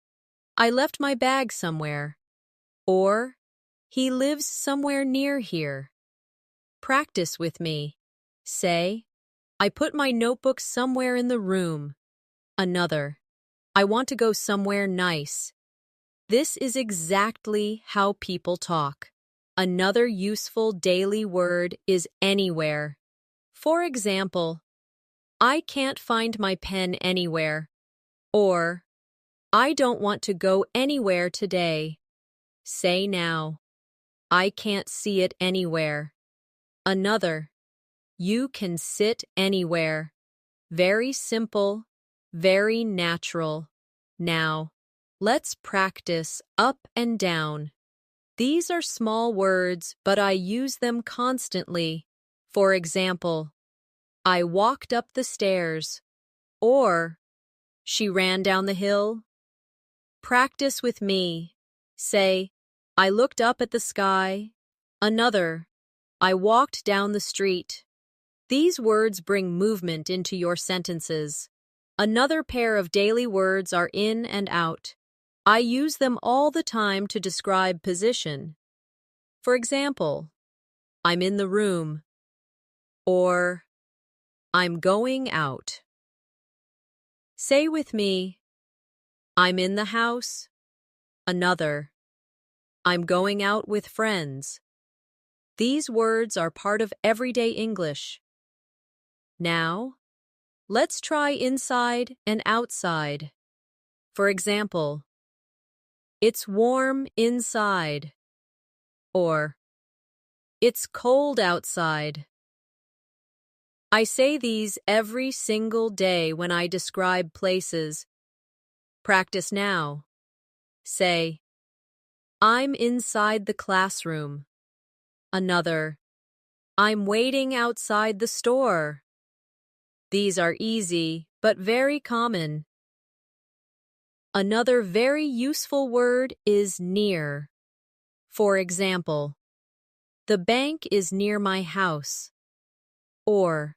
I left my bag somewhere. Or, he lives somewhere near here. Practice with me. Say, I put my notebook somewhere in the room. Another, I want to go somewhere nice. This is exactly how people talk. Another useful daily word is anywhere. For example, I can't find my pen anywhere. Or, I don't want to go anywhere today. Say now, I can't see it anywhere. Another, you can sit anywhere. Very simple, very natural. Now, let's practice up and down. These are small words, but I use them constantly. For example, I walked up the stairs. Or, she ran down the hill. Practice with me. Say, I looked up at the sky. Another, I walked down the street. These words bring movement into your sentences. Another pair of daily words are in and out. I use them all the time to describe position. For example, I'm in the room. Or, I'm going out. Say with me, I'm in the house. Another, I'm going out with friends. These words are part of everyday English. Now, let's try inside and outside. For example, it's warm inside. Or, it's cold outside. I say these every single day when I describe places. Practice now. Say, I'm inside the classroom. Another, I'm waiting outside the store. These are easy, but very common. Another very useful word is near. For example, the bank is near my house. Or,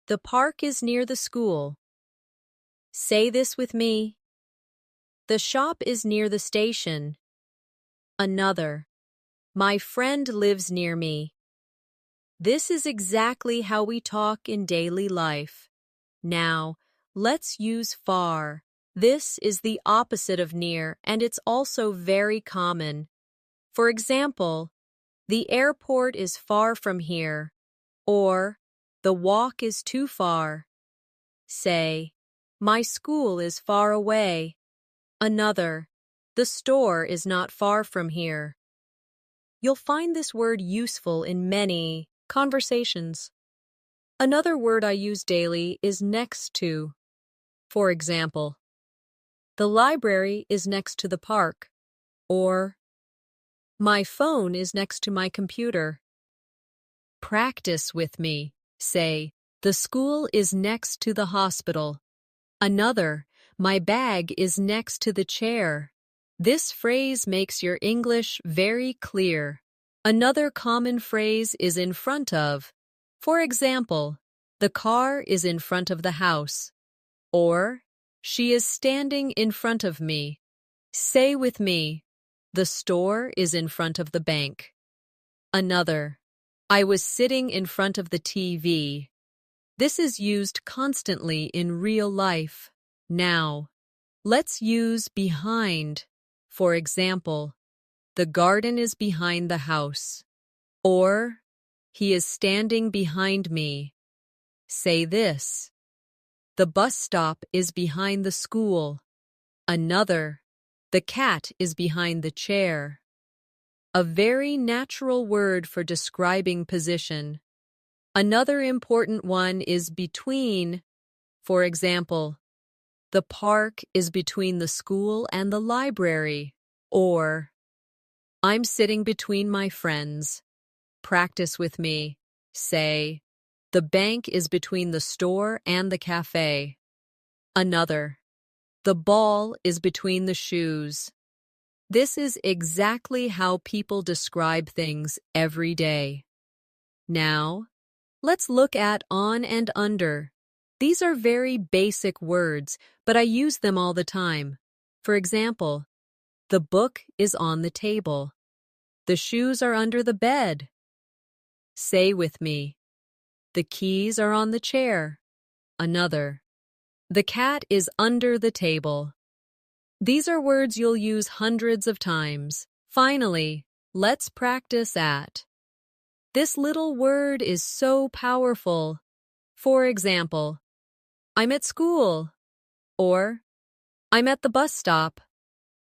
the park is near the school. Say this with me. The shop is near the station. Another, my friend lives near me. This is exactly how we talk in daily life. Now, let's use far. This is the opposite of near, and it's also very common. For example, the airport is far from here. Or, the walk is too far. Say, my school is far away. Another, the store is not far from here. You'll find this word useful in many conversations. Another word I use daily is next to. For example, the library is next to the park. Or, My phone is next to my computer. Practice with me. Say, the school is next to the hospital. Another, my bag is next to the chair. This phrase makes your English very clear. Another common phrase is in front of. For example, the car is in front of the house. Or, she is standing in front of me. Say with me, the store is in front of the bank. Another, I was sitting in front of the TV. This is used constantly in real life. Now, let's use behind. For example, the garden is behind the house. Or, he is standing behind me. Say this. The bus stop is behind the school. Another, the cat is behind the chair. A very natural word for describing position. Another important one is between. For example, the park is between the school and the library. Or, I'm sitting between my friends. Practice with me. Say, the bank is between the store and the cafe. Another, the ball is between the shoes. This is exactly how people describe things every day. Now, let's look at on and under. These are very basic words, but I use them all the time. For example, the book is on the table. The shoes are under the bed. Say with me, the keys are on the chair. Another, the cat is under the table. These are words you'll use hundreds of times. Finally, let's practice at. This little word is so powerful. For example, I'm at school, or I'm at the bus stop.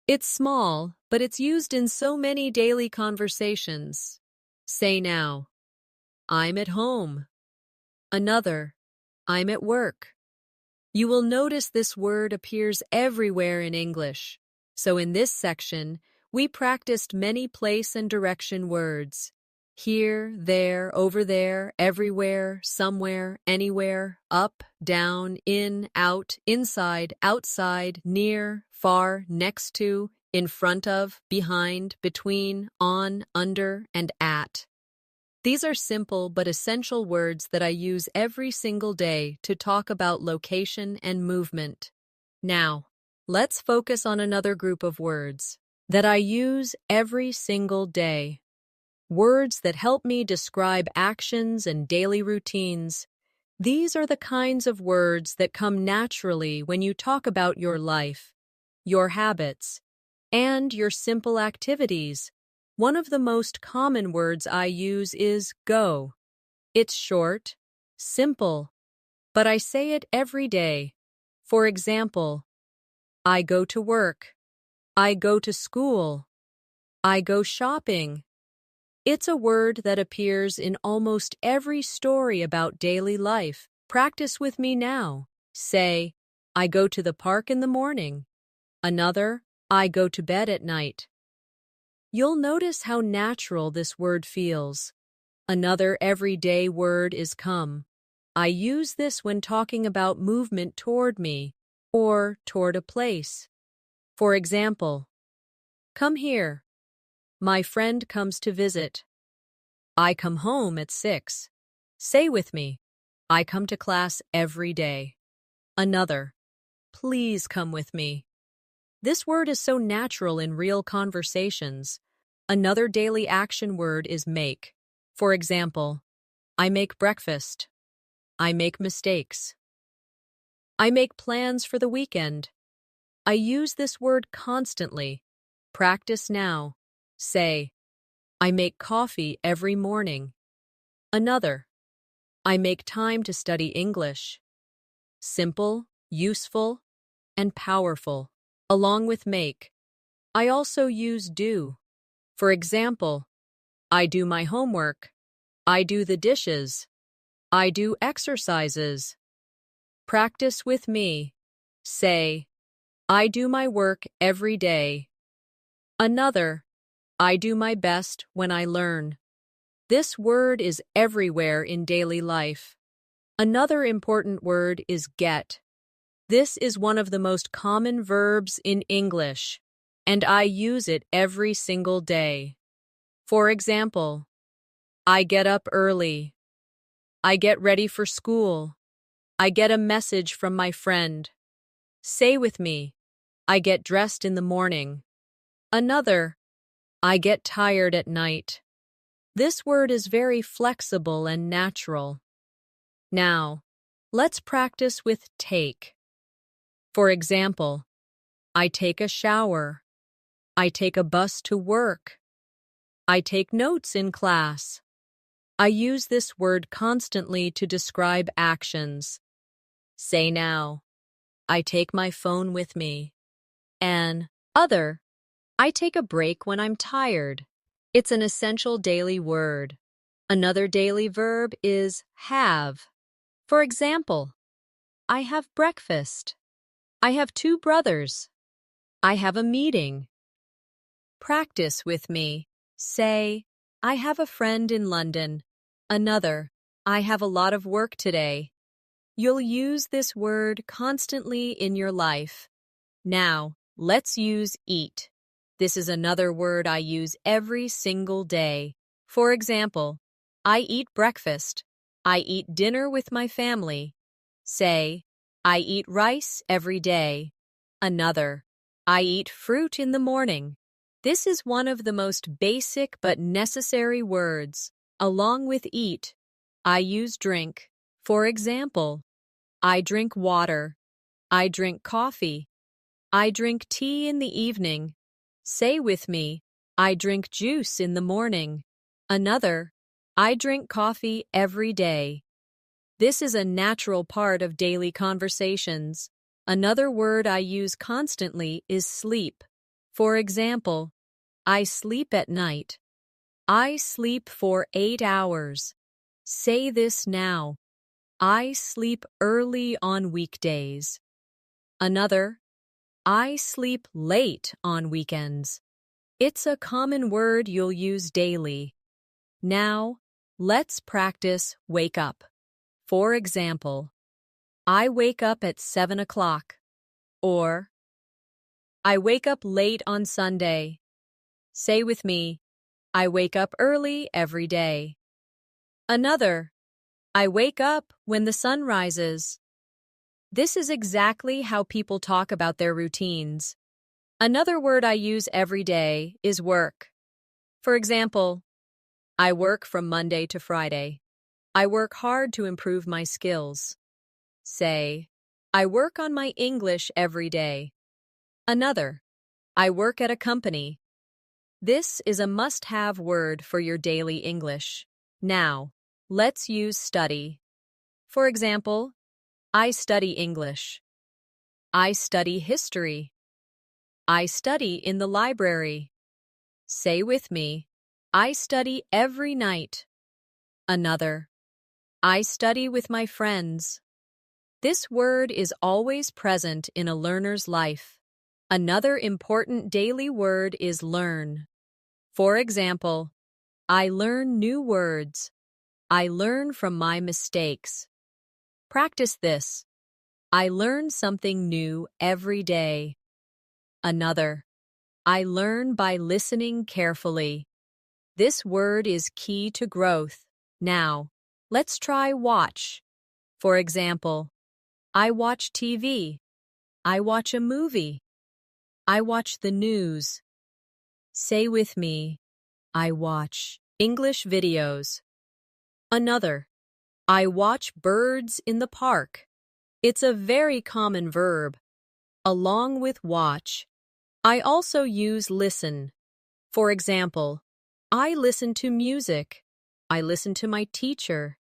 It's small, but it's used in so many daily conversations. Say now, I'm at home. Another, I'm at work. You will notice this word appears everywhere in English. So in this section, we practiced many place and direction words. Here, there, over there, everywhere, somewhere, anywhere, up, down, in, out, inside, outside, near, far, next to, in front of, behind, between, on, under, and at. These are simple but essential words that I use every single day to talk about location and movement. Now, let's focus on another group of words that I use every single day. Words that help me describe actions and daily routines. These are the kinds of words that come naturally when you talk about your life, your habits, and your simple activities. One of the most common words I use is go. It's short, simple, but I say it every day. For example, I go to work. I go to school. I go shopping. It's a word that appears in almost every story about daily life. Practice with me now. Say, I go to the park in the morning. Another, I go to bed at night. You'll notice how natural this word feels. Another everyday word is come. I use this when talking about movement toward me or toward a place. For example, come here. My friend comes to visit. I come home at 6. Say with me, I come to class every day. Another, please come with me. This word is so natural in real conversations. Another daily action word is make. For example, I make breakfast. I make mistakes. I make plans for the weekend. I use this word constantly. Practice now. Say, I make coffee every morning. Another, I make time to study English. Simple, useful, and powerful. Along with make, I also use do. For example, I do my homework. I do the dishes. I do exercises. Practice with me. Say, I do my work every day. Another, I do my best when I learn. This word is everywhere in daily life. Another important word is get. This is one of the most common verbs in English, and I use it every single day. For example, I get up early. I get ready for school. I get a message from my friend. Say with me, I get dressed in the morning. Another, I get tired at night. This word is very flexible and natural. Now, let's practice with take. For example, I take a shower. I take a bus to work. I take notes in class. I use this word constantly to describe actions. Say now, I take my phone with me. And other, I take a break when I'm tired. It's an essential daily word. Another daily verb is have. For example, I have breakfast. I have 2 brothers. I have a meeting. Practice with me. Say, I have a friend in London. Another, I have a lot of work today. You'll use this word constantly in your life. Now, let's use eat. This is another word I use every single day. For example, I eat breakfast. I eat dinner with my family. Say, I eat rice every day. Another, I eat fruit in the morning. This is one of the most basic but necessary words. Along with eat, I use drink. For example, I drink water. I drink coffee. I drink tea in the evening. Say with me, I drink juice in the morning. Another, I drink coffee every day. This is a natural part of daily conversations. Another word I use constantly is sleep. For example, I sleep at night. I sleep for 8 hours. Say this now. I sleep early on weekdays. Another, I sleep late on weekends. It's a common word you'll use daily. Now, let's practice wake up. For example, I wake up at 7 o'clock. Or, I wake up late on Sunday. Say with me, I wake up early every day. Another, I wake up when the sun rises. This is exactly how people talk about their routines. Another word I use every day is work. For example, I work from Monday to Friday. I work hard to improve my skills. Say, I work on my English every day. Another, I work at a company. This is a must-have word for your daily English. Now, let's use study. For example, I study English. I study history. I study in the library. Say with me, I study every night. Another, I study with my friends. This word is always present in a learner's life. Another important daily word is learn. For example, I learn new words. I learn from my mistakes. Practice this. I learn something new every day. Another, I learn by listening carefully. This word is key to growth. Now, let's try watch. For example, I watch TV. I watch a movie. I watch the news. Say with me, I watch English videos. Another, I watch birds in the park. It's a very common verb. Along with watch, I also use listen. For example, I listen to music. I listen to my teacher.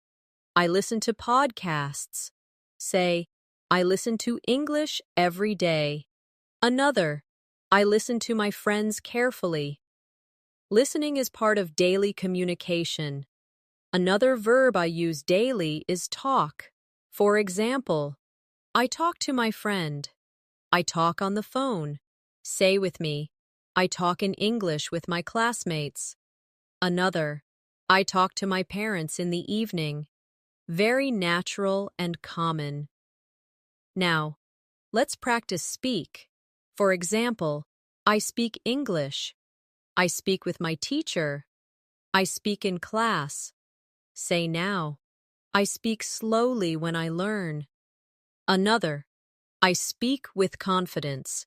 I listen to podcasts. Say, I listen to English every day. Another, I listen to my friends carefully. Listening is part of daily communication. Another verb I use daily is talk. For example, I talk to my friend. I talk on the phone. Say with me, I talk in English with my classmates. Another, I talk to my parents in the evening. Very natural and common. Now, let's practice speak. For example, I speak English. I speak with my teacher. I speak in class. Say now. I speak slowly when I learn. Another, I speak with confidence.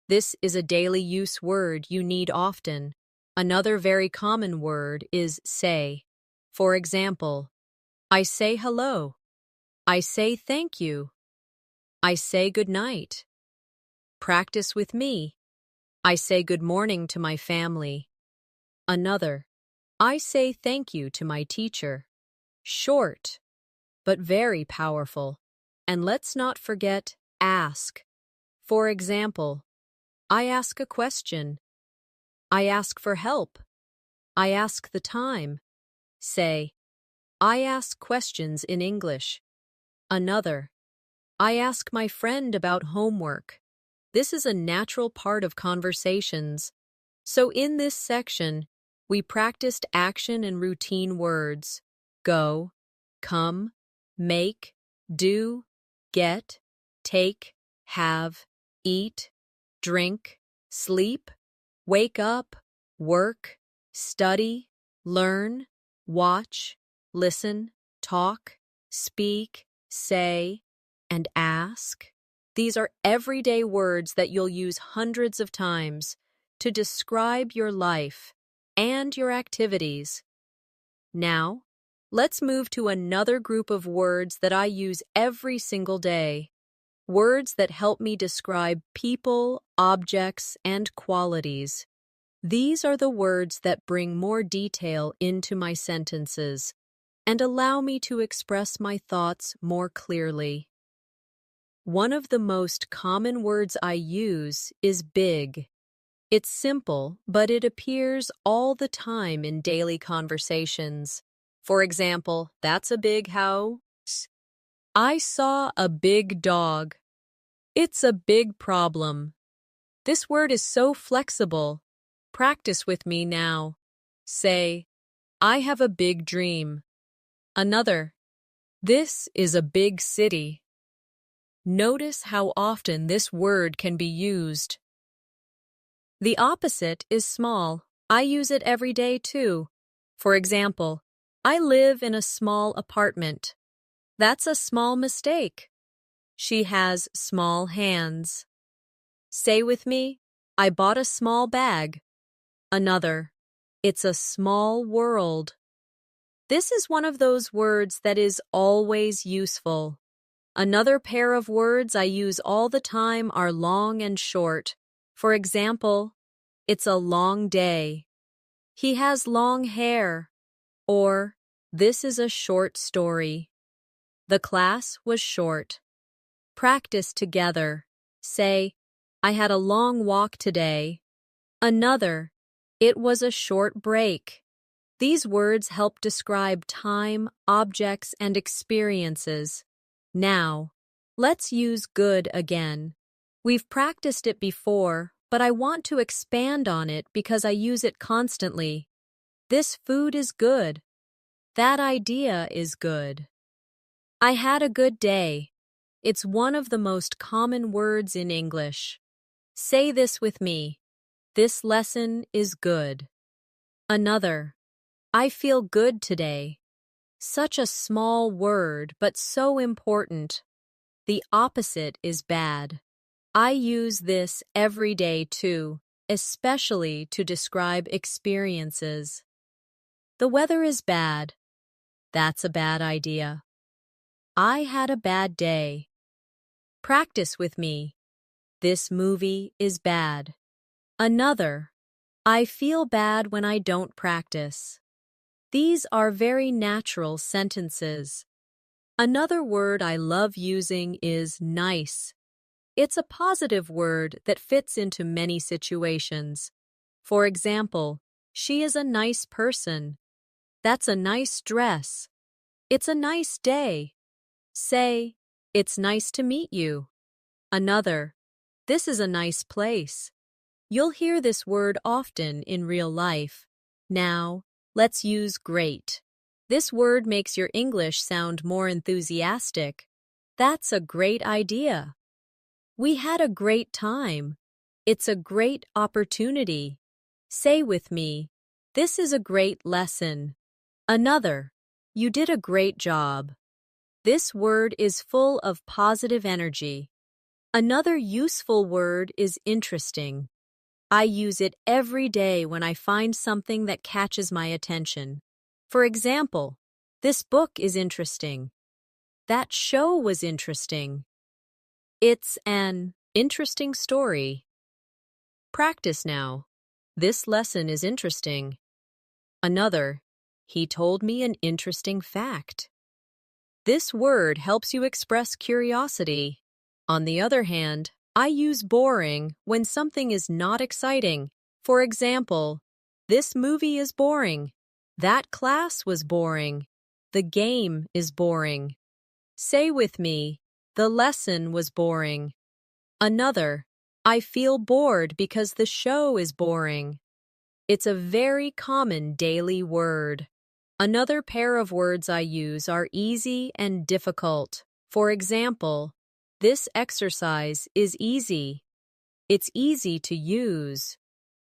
This is a daily use word you need often. Another very common word is say. For example, I say hello. I say thank you. I say good night. Practice with me. I say good morning to my family. Another, I say thank you to my teacher. Short, but very powerful. And let's not forget ask. For example, I ask a question. I ask for help. I ask the time. Say, I ask questions in English. Another, I ask my friend about homework. This is a natural part of conversations. So in this section, we practiced action and routine words. Go, come, make, do, get, take, have, eat, drink, sleep, wake up, work, study, learn, watch, listen, talk, speak, say, and ask. These are everyday words that you'll use hundreds of times to describe your life and your activities. Now, let's move to another group of words that I use every single day. Words that help me describe people, objects, and qualities. These are the words that bring more detail into my sentences and allow me to express my thoughts more clearly. One of the most common words I use is big. It's simple, but it appears all the time in daily conversations. For example, that's a big house. I saw a big dog. It's a big problem. This word is so flexible. Practice with me now. Say, I have a big dream. Another, this is a big city. Notice how often this word can be used. The opposite is small. I use it every day too. For example, I live in a small apartment. That's a small mistake. She has small hands. Say with me, I bought a small bag. Another, it's a small world. This is one of those words that is always useful. Another pair of words I use all the time are long and short. For example, it's a long day. He has long hair. Or, this is a short story. The class was short. Practice together. Say, I had a long walk today. Another, it was a short break. These words help describe time, objects, and experiences. Now, let's use good again. We've practiced it before, but I want to expand on it because I use it constantly. This food is good. That idea is good. I had a good day. It's one of the most common words in English. Say this with me. This lesson is good. Another, I feel good today. Such a small word, but so important. The opposite is bad. I use this every day too, especially to describe experiences. The weather is bad. That's a bad idea. I had a bad day. Practice with me. This movie is bad. Another, I feel bad when I don't practice. These are very natural sentences. Another word I love using is nice. It's a positive word that fits into many situations. For example, she is a nice person. That's a nice dress. It's a nice day. Say, it's nice to meet you. Another, this is a nice place. You'll hear this word often in real life. Now, let's use great. This word makes your English sound more enthusiastic. That's a great idea. We had a great time. It's a great opportunity. Say with me, this is a great lesson. Another, you did a great job. This word is full of positive energy. Another useful word is interesting. I use it every day when I find something that catches my attention. For example, this book is interesting. That show was interesting. It's an interesting story. Practice now. This lesson is interesting. Another, he told me an interesting fact. This word helps you express curiosity. On the other hand, I use boring when something is not exciting. For example, this movie is boring. That class was boring. The game is boring. Say with me, the lesson was boring. Another, I feel bored because the show is boring. It's a very common daily word. Another pair of words I use are easy and difficult. For example, this exercise is easy. It's easy to use.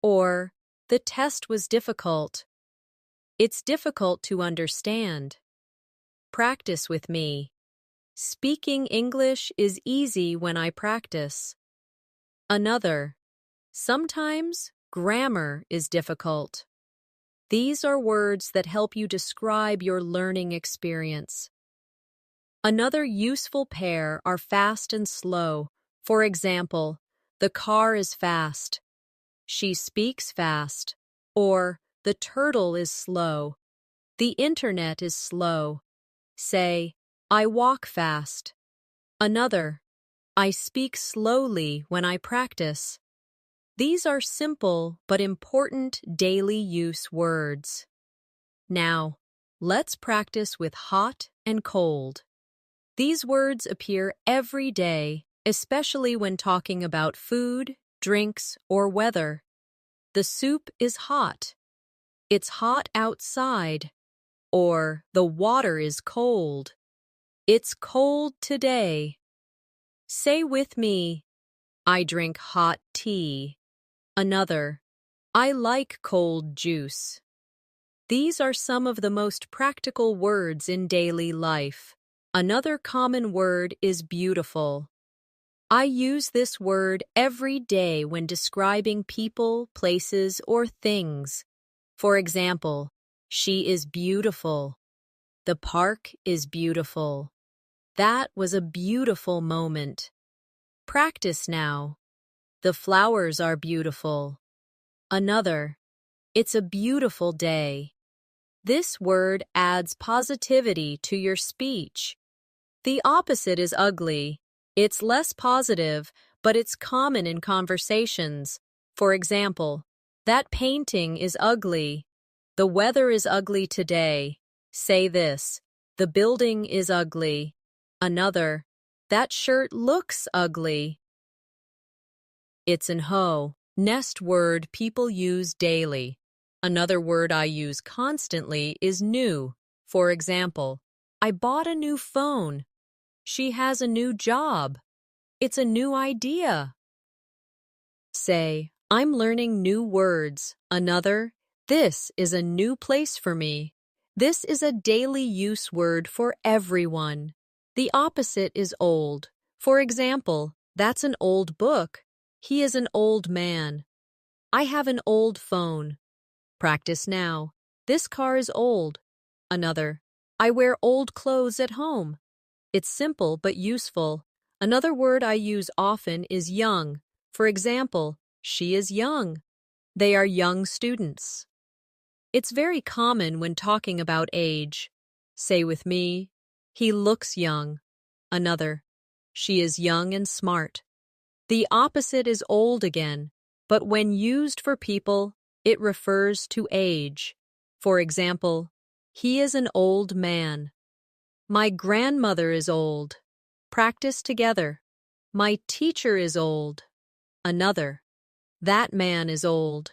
Or, the test was difficult. It's difficult to understand. Practice with me. Speaking English is easy when I practice. Another, sometimes grammar is difficult. These are words that help you describe your learning experience. Another useful pair are fast and slow. For example, the car is fast. She speaks fast. Or, the turtle is slow. The internet is slow. Say, I walk fast. Another, I speak slowly when I practice. These are simple but important daily use words. Now, let's practice with hot and cold. These words appear every day, especially when talking about food, drinks, or weather. The soup is hot. It's hot outside. Or the water is cold. It's cold today. Say with me, I drink hot tea. Another, I like cold juice. These are some of the most practical words in daily life. Another common word is beautiful. I use this word every day when describing people, places, or things. For example, she is beautiful. The park is beautiful. That was a beautiful moment. Practice now. The flowers are beautiful. Another, it's a beautiful day. This word adds positivity to your speech. The opposite is ugly. It's less positive, but it's common in conversations. For example, that painting is ugly. The weather is ugly today. Say this, the building is ugly. Another, that shirt looks ugly. It's an ho. Nest word people use daily. Another word I use constantly is new. For example, I bought a new phone. She has a new job. It's a new idea. Say, I'm learning new words. Another, this is a new place for me. This is a daily use word for everyone. The opposite is old. For example, that's an old book. He is an old man. I have an old phone. Practice now. This car is old. Another, I wear old clothes at home. It's simple but useful. Another word I use often is young. For example, she is young. They are young students. It's very common when talking about age. Say with me, he looks young. Another, she is young and smart. The opposite is old again, but when used for people, it refers to age. For example, he is an old man. My grandmother is old. Practice together. My teacher is old. Another, That man is old.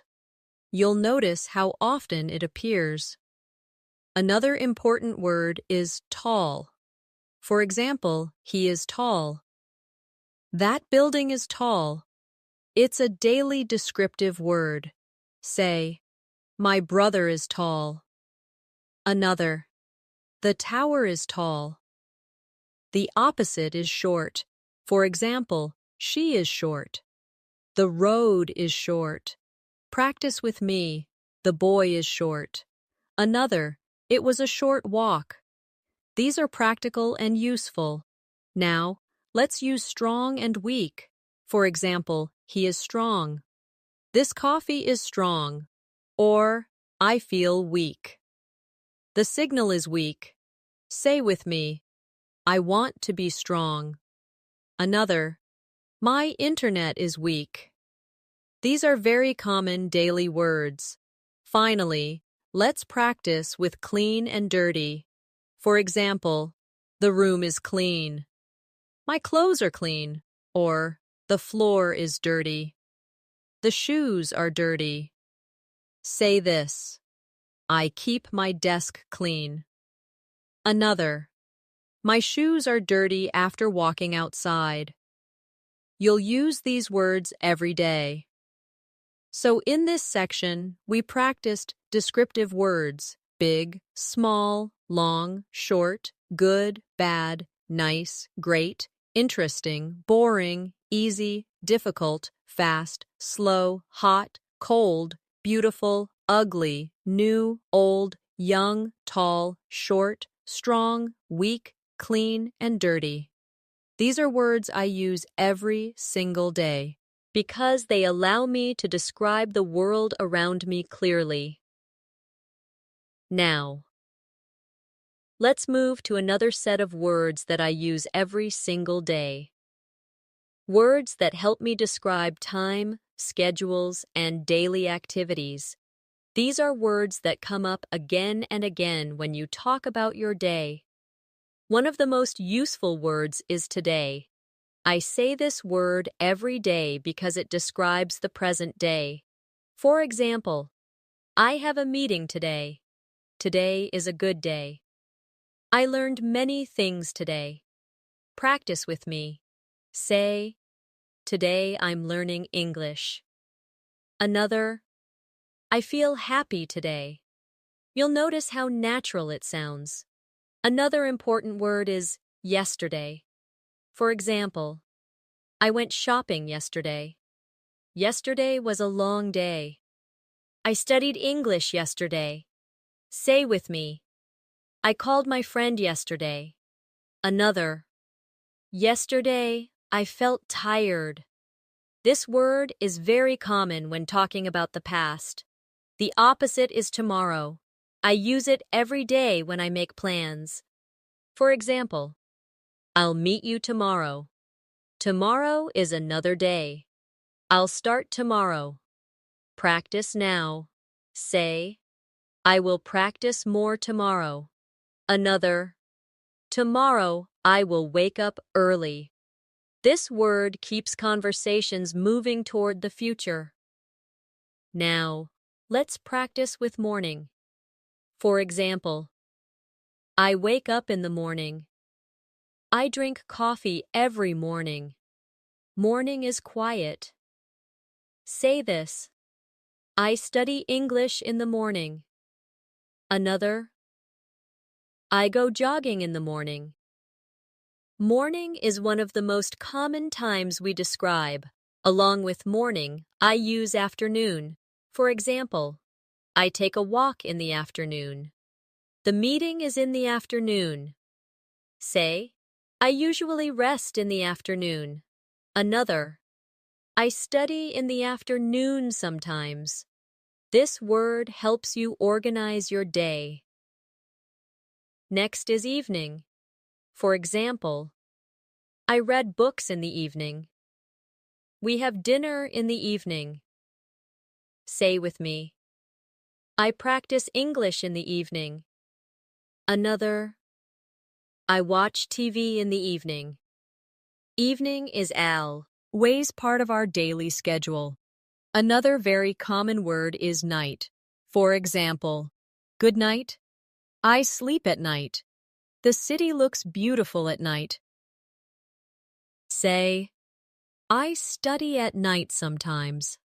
You'll notice how often it appears. Another important word is tall. For example, he is tall. That building is tall. It's a daily descriptive word. Say, my brother is tall. Another, the tower is tall. The opposite is short. For example, she is short. The road is short. Practice with me. The boy is short. Another, it was a short walk. These are practical and useful. Now, let's use strong and weak. For example, he is strong. This coffee is strong. Or, I feel weak. The signal is weak. Say with me, I want to be strong. Another, my internet is weak. These are very common daily words. Finally, let's practice with clean and dirty. For example, the room is clean. My clothes are clean. Or, the floor is dirty. The shoes are dirty. Say this, I keep my desk clean. Another, my shoes are dirty after walking outside. You'll use these words every day. So in this section, we practiced descriptive words: big, small, long, short, good, bad, nice, great, interesting, boring, easy, difficult, fast, slow, hot, cold, beautiful, ugly, new, old, young, tall, short, strong, weak, clean, and dirty. These are words I use every single day because they allow me to describe the world around me clearly. Now, let's move to another set of words that I use every single day. Words that help me describe time, schedules, and daily activities. These are words that come up again and again when you talk about your day. One of the most useful words is today. I say this word every day because it describes the present day. For example, I have a meeting today. Today is a good day. I learned many things today. Practice with me. Say, today I'm learning English. Another, I feel happy today. You'll notice how natural it sounds. Another important word is yesterday. For example, I went shopping yesterday. Yesterday was a long day. I studied English yesterday. Say with me, I called my friend yesterday. Another, yesterday I felt tired. This word is very common when talking about the past. The opposite is tomorrow. I use it every day when I make plans. For example, I'll meet you tomorrow. Tomorrow is another day. I'll start tomorrow. Practice now. Say, I will practice more tomorrow. Another, tomorrow I will wake up early. This word keeps conversations moving toward the future. Now, let's practice with morning. For example, I wake up in the morning. I drink coffee every morning. Morning is quiet. Say this, I study English in the morning. Another, I go jogging in the morning. Morning is one of the most common times we describe. Along with morning, I use afternoon. For example, I take a walk in the afternoon. The meeting is in the afternoon. Say, I usually rest in the afternoon. Another, I study in the afternoon sometimes. This word helps you organize your day. Next is evening. For example, I read books in the evening. We have dinner in the evening. Say with me, I practice English in the evening. Another, I watch TV in the evening. Evening is always part of our daily schedule. Another very common word is night. For example, good night. I sleep at night. The city looks beautiful at night. Say, I study at night sometimes.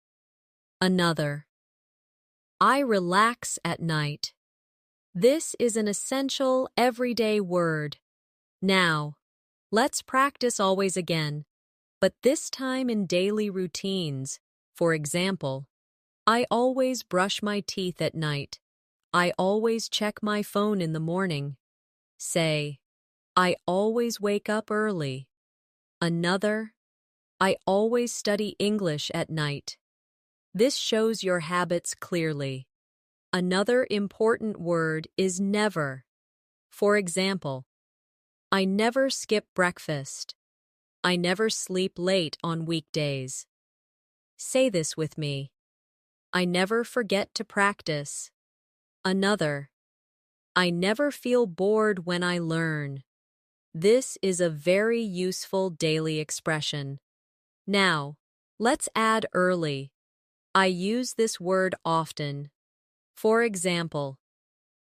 Another, I relax at night. This is an essential, everyday word. Now, let's practice always again, but this time in daily routines. For example, I always brush my teeth at night. I always check my phone in the morning. Say, I always wake up early. Another, I always study English at night. This shows your habits clearly. Another important word is never. For example, I never skip breakfast. I never sleep late on weekdays. Say this with me. I never forget to practice. Another, I never feel bored when I learn. This is a very useful daily expression. Now, let's add early. I use this word often. For example,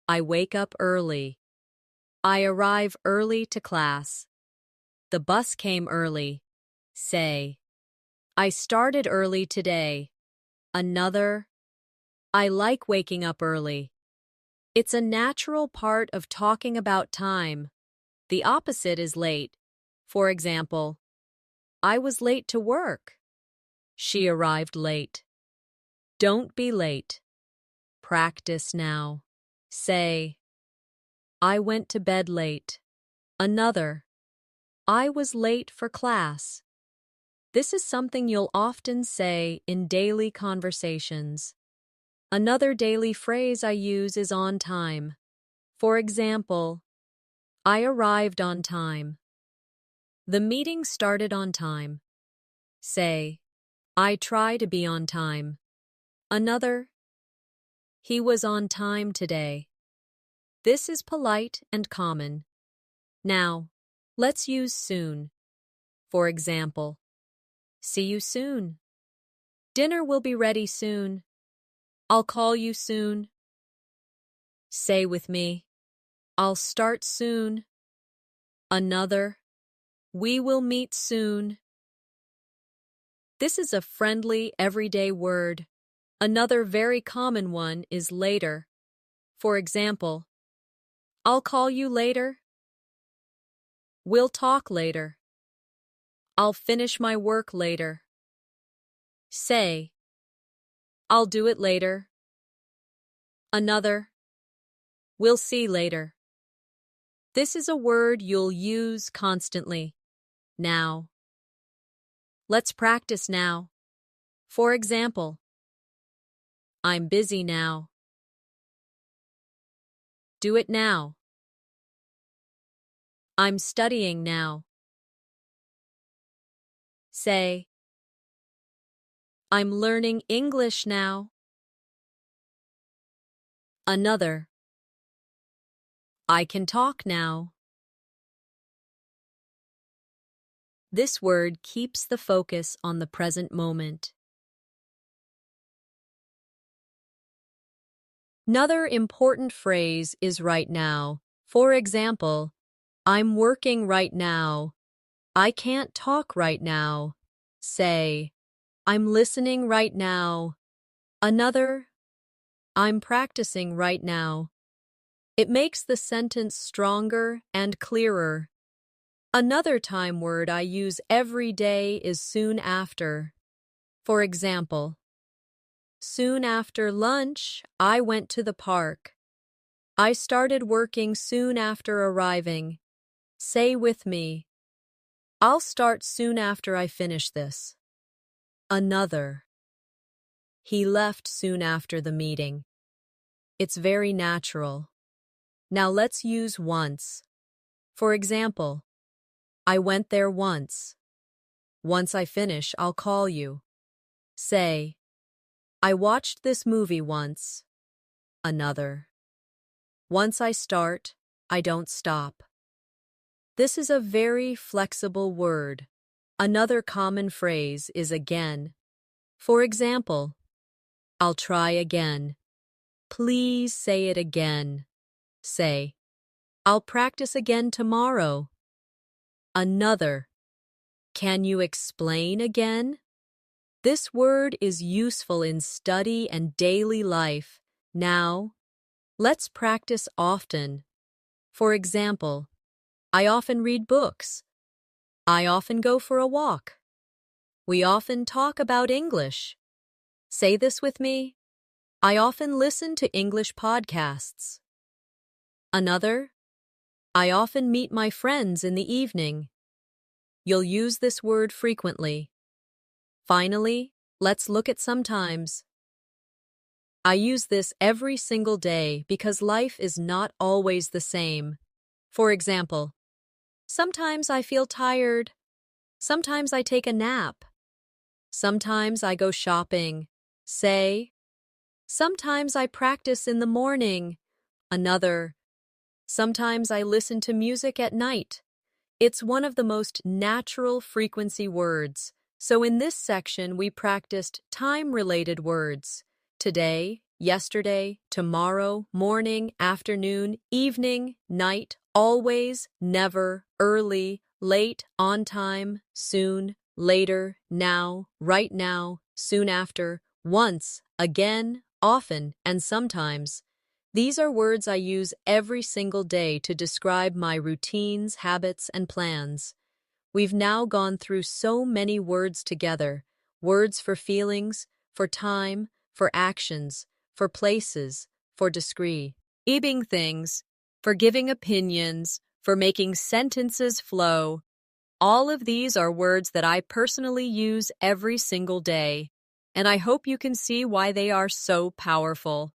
I wake up early. I arrive early to class. The bus came early. Say, I started early today. Another, I like waking up early. It's a natural part of talking about time. The opposite is late. For example, I was late to work. She arrived late. Don't be late. Practice now. Say, I went to bed late. Another, I was late for class. This is something you'll often say in daily conversations. Another daily phrase I use is on time. For example, I arrived on time. The meeting started on time. Say, I try to be on time. Another, he was on time today. This is polite and common. Now, let's use soon. For example, see you soon. Dinner will be ready soon. I'll call you soon. Say with me, I'll start soon. Another, we will meet soon. This is a friendly, everyday word. Another very common one is later. For example, I'll call you later. We'll talk later. I'll finish my work later. Say, I'll do it later. Another, we'll see later. This is a word you'll use constantly. Now. Let's practice now. For example, I'm busy now. Do it now. I'm studying now. Say, I'm learning English now. Another, I can talk now. This word keeps the focus on the present moment. Another important phrase is right now. For example, I'm working right now. I can't talk right now. Say, I'm listening right now. Another, I'm practicing right now. It makes the sentence stronger and clearer. Another time word I use every day is soon after. For example, soon after lunch, I went to the park. I started working soon after arriving. Say with me, I'll start soon after I finish this. Another, he left soon after the meeting. It's very natural. Now let's use once. For example, I went there once. Once I finish, I'll call you. Say, I watched this movie once. Another, once I start, I don't stop. This is a very flexible word. Another common phrase is again. For example, I'll try again. Please say it again. Say, I'll practice again tomorrow. Another, can you explain again? This word is useful in study and daily life. Now, let's practice often. For example, I often read books. I often go for a walk. We often talk about English. Say this with me. I often listen to English podcasts. Another, I often meet my friends in the evening. You'll use this word frequently. Finally, let's look at sometimes. I use this every single day because life is not always the same. For example, sometimes I feel tired. Sometimes I take a nap. Sometimes I go shopping. Say, sometimes I practice in the morning. Another, sometimes I listen to music at night. It's one of the most natural frequency words. So in this section, we practiced time-related words. Today, yesterday, tomorrow, morning, afternoon, evening, night, always, never, early, late, on time, soon, later, now, right now, soon after, once, again, often, and sometimes. These are words I use every single day to describe my routines, habits, and plans. We've now gone through so many words together, words for feelings, for time, for actions, for places, for describing things, for giving opinions, for making sentences flow. All of these are words that I personally use every single day, and I hope you can see why they are so powerful.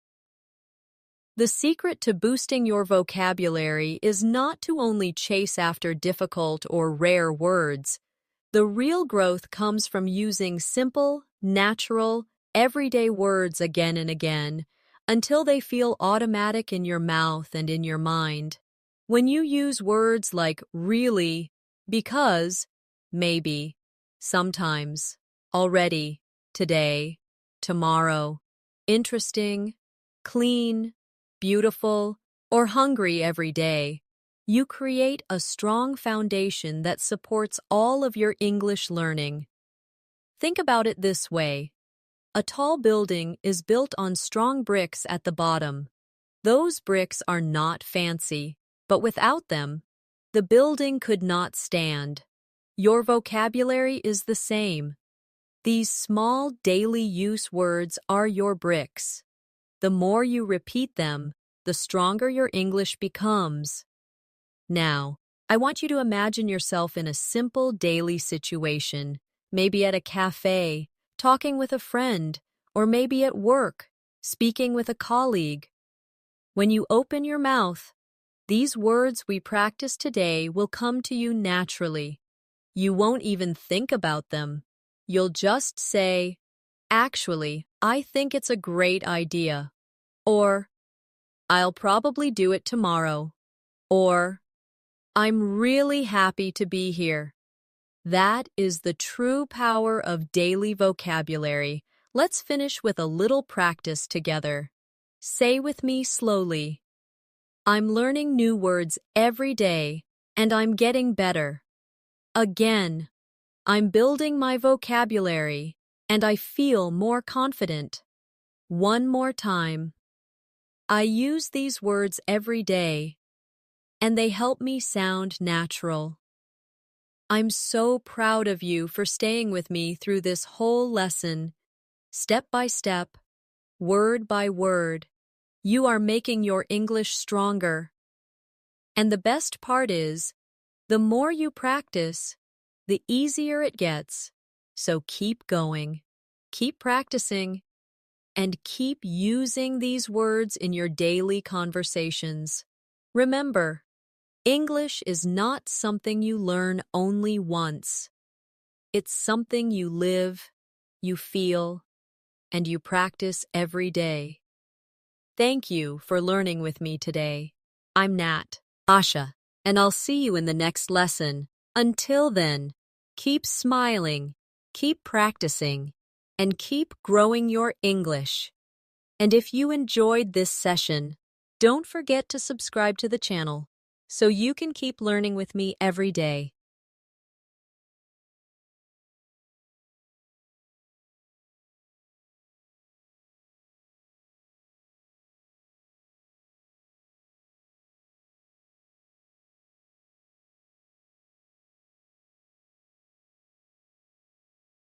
The secret to boosting your vocabulary is not to only chase after difficult or rare words. The real growth comes from using simple, natural, everyday words again and again until they feel automatic in your mouth and in your mind. When you use words like really, because, maybe, sometimes, already, today, tomorrow, interesting, clean, beautiful, or hungry every day, you create a strong foundation that supports all of your English learning. Think about it this way. A tall building is built on strong bricks at the bottom. Those bricks are not fancy, but without them, the building could not stand. Your vocabulary is the same. These small daily use words are your bricks. The more you repeat them, the stronger your English becomes. Now, I want you to imagine yourself in a simple daily situation, maybe at a cafe, talking with a friend, or maybe at work, speaking with a colleague. When you open your mouth, these words we practice today will come to you naturally. You won't even think about them. You'll just say, "Actually, I think it's a great idea," or "I'll probably do it tomorrow," or "I'm really happy to be here." That is the true power of daily vocabulary. Let's finish with a little practice together. Say with me slowly. I'm learning new words every day, and I'm getting better. Again, I'm building my vocabulary, and I feel more confident. One more time. I use these words every day, and they help me sound natural. I'm so proud of you for staying with me through this whole lesson. Step by step, word by word, you are making your English stronger. And the best part is, the more you practice, the easier it gets. So keep going, keep practicing, and keep using these words in your daily conversations. Remember, English is not something you learn only once. It's something you live, you feel, and you practice every day. Thank you for learning with me today. I'm Nat, Asha, and I'll see you in the next lesson. Until then, keep smiling, keep practicing, and keep growing your English. And if you enjoyed this session, don't forget to subscribe to the channel so you can keep learning with me every day.